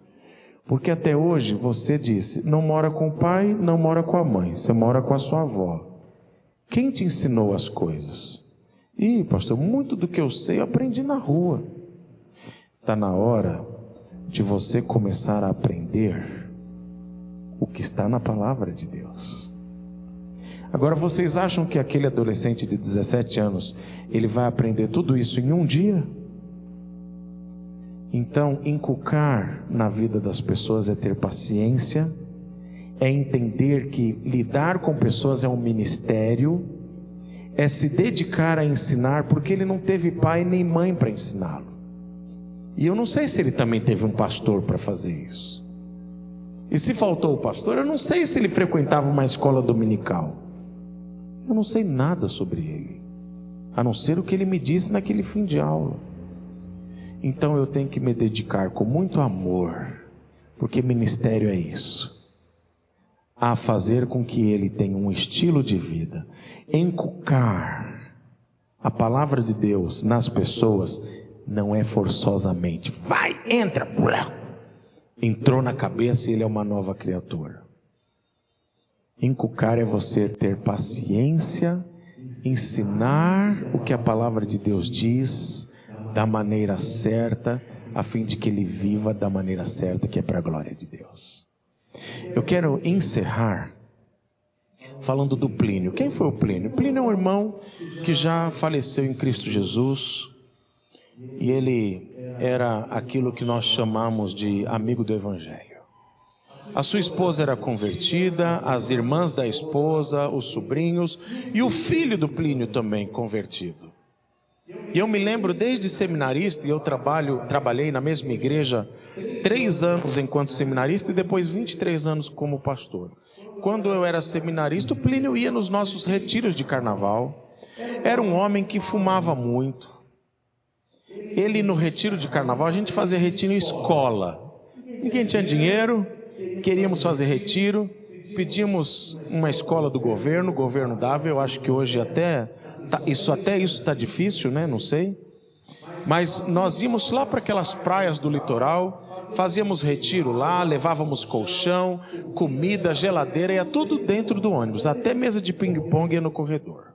Porque até hoje você disse: não mora com o pai, não mora com a mãe, você mora com a sua avó. Quem te ensinou as coisas? Ih, pastor, muito do que eu sei eu aprendi na rua. Está na hora de você começar a aprender o que está na palavra de Deus. Agora, vocês acham que aquele adolescente de 17 anos, ele vai aprender tudo isso em um dia? Então, inculcar na vida das pessoas é ter paciência, é entender que lidar com pessoas é um ministério, é se dedicar a ensinar, porque ele não teve pai nem mãe para ensiná-lo. E eu não sei se ele também teve um pastor para fazer isso. E se faltou o pastor, eu não sei se ele frequentava uma escola dominical. Eu não sei nada sobre ele, a não ser o que ele me disse naquele fim de aula. Então eu tenho que me dedicar com muito amor, porque ministério é isso, a fazer com que ele tenha um estilo de vida, encucar a palavra de Deus nas pessoas, não é forçosamente, vai, entra, entrou na cabeça e ele é uma nova criatura. Encucar é você ter paciência, ensinar o que a palavra de Deus diz, da maneira certa, a fim de que ele viva da maneira certa, que é para a glória de Deus. Eu quero encerrar falando do Plínio. Quem foi o Plínio? Plínio é um irmão que já faleceu em Cristo Jesus, e ele era aquilo que nós chamamos de amigo do Evangelho. A sua esposa era convertida, as irmãs da esposa, os sobrinhos, e o filho do Plínio também convertido. E eu me lembro desde seminarista, e eu trabalhei na mesma igreja 3 anos enquanto seminarista e depois 23 anos como pastor. Quando eu era seminarista, o Plínio ia nos nossos retiros de carnaval. Era um homem que fumava muito. Ele no retiro de carnaval, a gente fazia retiro em escola. Ninguém tinha dinheiro, queríamos fazer retiro, pedimos uma escola do governo, o governo dava. Eu acho que hoje até isso está difícil, né? Não sei. Mas nós íamos lá para aquelas praias do litoral, fazíamos retiro lá, levávamos colchão, comida, geladeira, ia tudo dentro do ônibus, até mesa de ping-pong ia no corredor.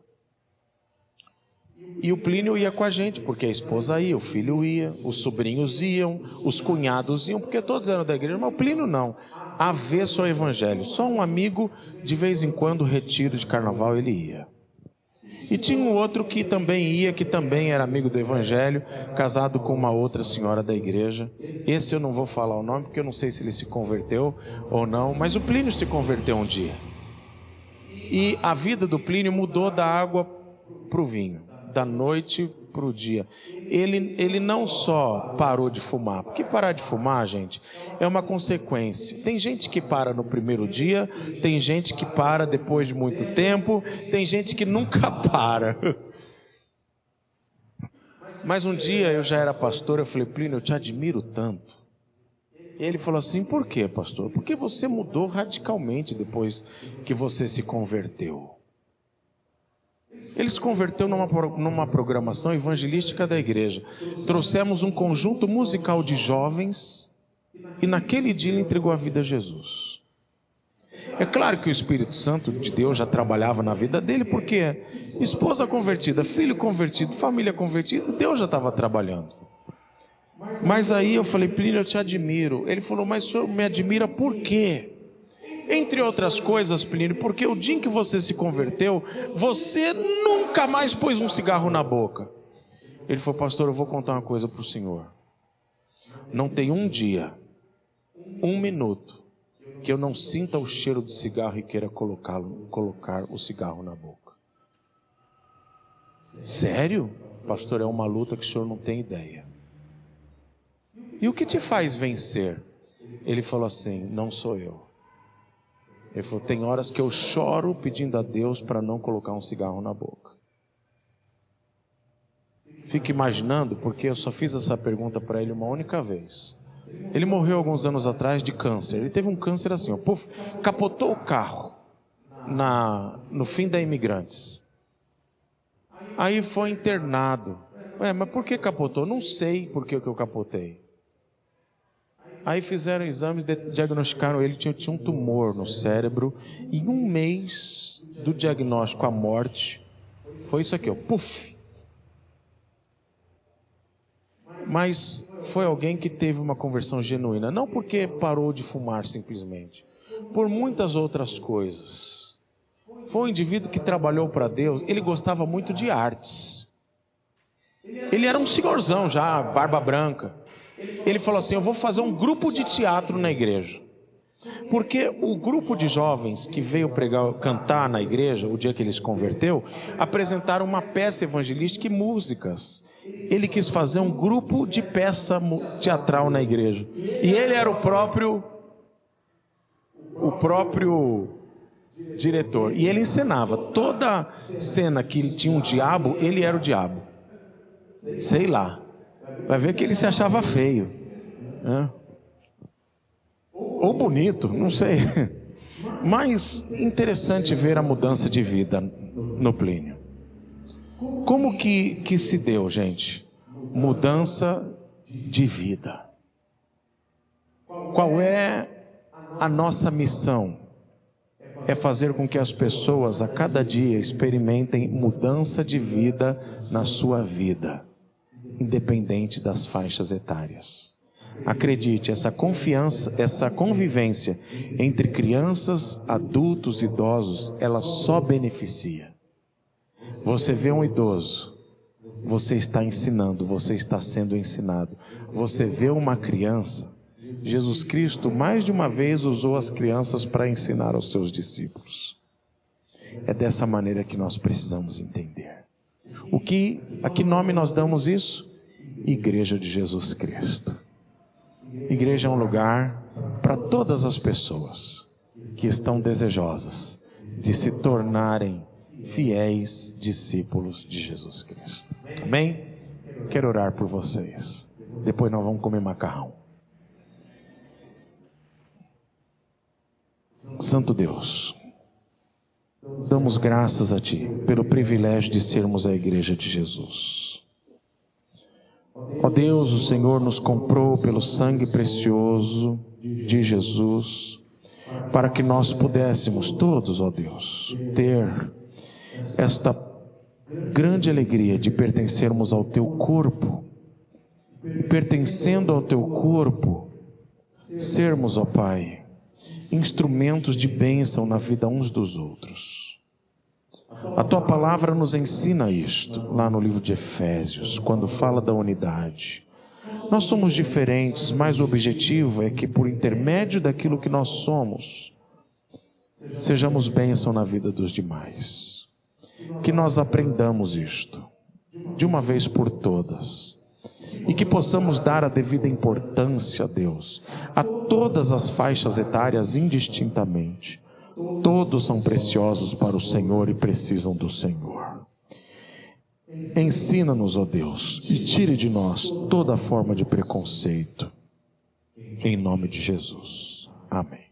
E o Plínio ia com a gente, porque a esposa ia, o filho ia, os sobrinhos iam, os cunhados iam, porque todos eram da igreja, mas o Plínio não, avesso ao evangelho. Só um amigo, de vez em quando, retiro de carnaval, ele ia. E tinha um outro que também ia, que também era amigo do evangelho, casado com uma outra senhora da igreja. Esse eu não vou falar o nome, porque eu não sei se ele se converteu ou não, mas o Plínio se converteu um dia. E a vida do Plínio mudou da água para o vinho, da noite para o dia. Ele não só parou de fumar, porque parar de fumar, gente, é uma consequência. Tem gente que para no primeiro dia, tem gente que para depois de muito tempo, tem gente que nunca para. Mas um dia eu já era pastor, eu falei: Plínio, eu te admiro tanto. E ele falou assim: por quê, pastor? Porque você mudou radicalmente depois que você se converteu. Ele se converteu numa programação evangelística da igreja. Trouxemos um conjunto musical de jovens e naquele dia ele entregou a vida a Jesus. É claro que o Espírito Santo de Deus já trabalhava na vida dele, porque esposa convertida, filho convertido, família convertida, Deus já estava trabalhando. Mas aí eu falei: Plínio, eu te admiro. Ele falou: mas o senhor me admira por quê? Entre outras coisas, Plínio, porque o dia em que você se converteu, você nunca mais pôs um cigarro na boca. Ele falou: pastor, eu vou contar uma coisa para o senhor. Não tem um dia, 1 minuto, que eu não sinta o cheiro do cigarro e queira colocar o cigarro na boca. Sério? Pastor, é uma luta que o senhor não tem ideia. E o que te faz vencer? Ele falou assim: não sou eu. Ele falou: tem horas que eu choro pedindo a Deus para não colocar um cigarro na boca. Fique imaginando, porque eu só fiz essa pergunta para ele uma única vez. Ele morreu alguns anos atrás de câncer. Ele teve um câncer assim, ó, puf, capotou o carro no fim da Imigrantes. Aí foi internado. Mas por que capotou? Não sei por que eu capotei. Aí fizeram exames, diagnosticaram ele, tinha um tumor no cérebro. E em 1 mês do diagnóstico à morte, foi isso aqui, ó, puf. Mas foi alguém que teve uma conversão genuína, não porque parou de fumar simplesmente, por muitas outras coisas. Foi um indivíduo que trabalhou para Deus. Ele gostava muito de artes. Ele era um senhorzão já, barba branca. Ele falou assim: eu vou fazer um grupo de teatro na igreja. Porque o grupo de jovens que veio cantar na igreja, o dia que ele se converteu, apresentaram uma peça evangelística e músicas. Ele quis fazer um grupo de peça teatral na igreja. E ele era o próprio diretor. E ele encenava. Toda cena que tinha um diabo, ele era o diabo. Sei lá. vai ver que ele se achava feio, né? Ou bonito, não sei. Mas interessante ver a mudança de vida no Plínio. Como que se deu, gente? Mudança de vida. Qual é a nossa missão? É fazer com que as pessoas a cada dia experimentem mudança de vida na sua vida, independente das faixas etárias. Acredite, essa confiança, essa convivência entre crianças, adultos e idosos, ela só beneficia. Você vê um idoso, você está ensinando, você está sendo ensinado. Você vê uma criança, Jesus Cristo mais de uma vez usou as crianças para ensinar aos seus discípulos. É dessa maneira que nós precisamos entender. A que nome nós damos isso? Igreja de Jesus Cristo. Igreja é um lugar para todas as pessoas que estão desejosas de se tornarem fiéis discípulos de Jesus Cristo. Amém? Quero orar por vocês. Depois nós vamos comer macarrão. Santo Deus, damos graças a Ti pelo privilégio de sermos a Igreja de Jesus. Ó Deus, o Senhor nos comprou pelo sangue precioso de Jesus, para que nós pudéssemos todos, ó Deus, ter esta grande alegria de pertencermos ao Teu corpo, e pertencendo ao Teu corpo, sermos, ó Pai, instrumentos de bênção na vida uns dos outros. A Tua palavra nos ensina isto, lá no livro de Efésios, quando fala da unidade. Nós somos diferentes, mas o objetivo é que por intermédio daquilo que nós somos, sejamos bênção na vida dos demais. Que nós aprendamos isto, de uma vez por todas, e que possamos dar a devida importância, Deus, a todas as faixas etárias indistintamente. Todos são preciosos para o Senhor e precisam do Senhor. Ensina-nos, ó Deus, e tire de nós toda forma de preconceito. Em nome de Jesus. Amém.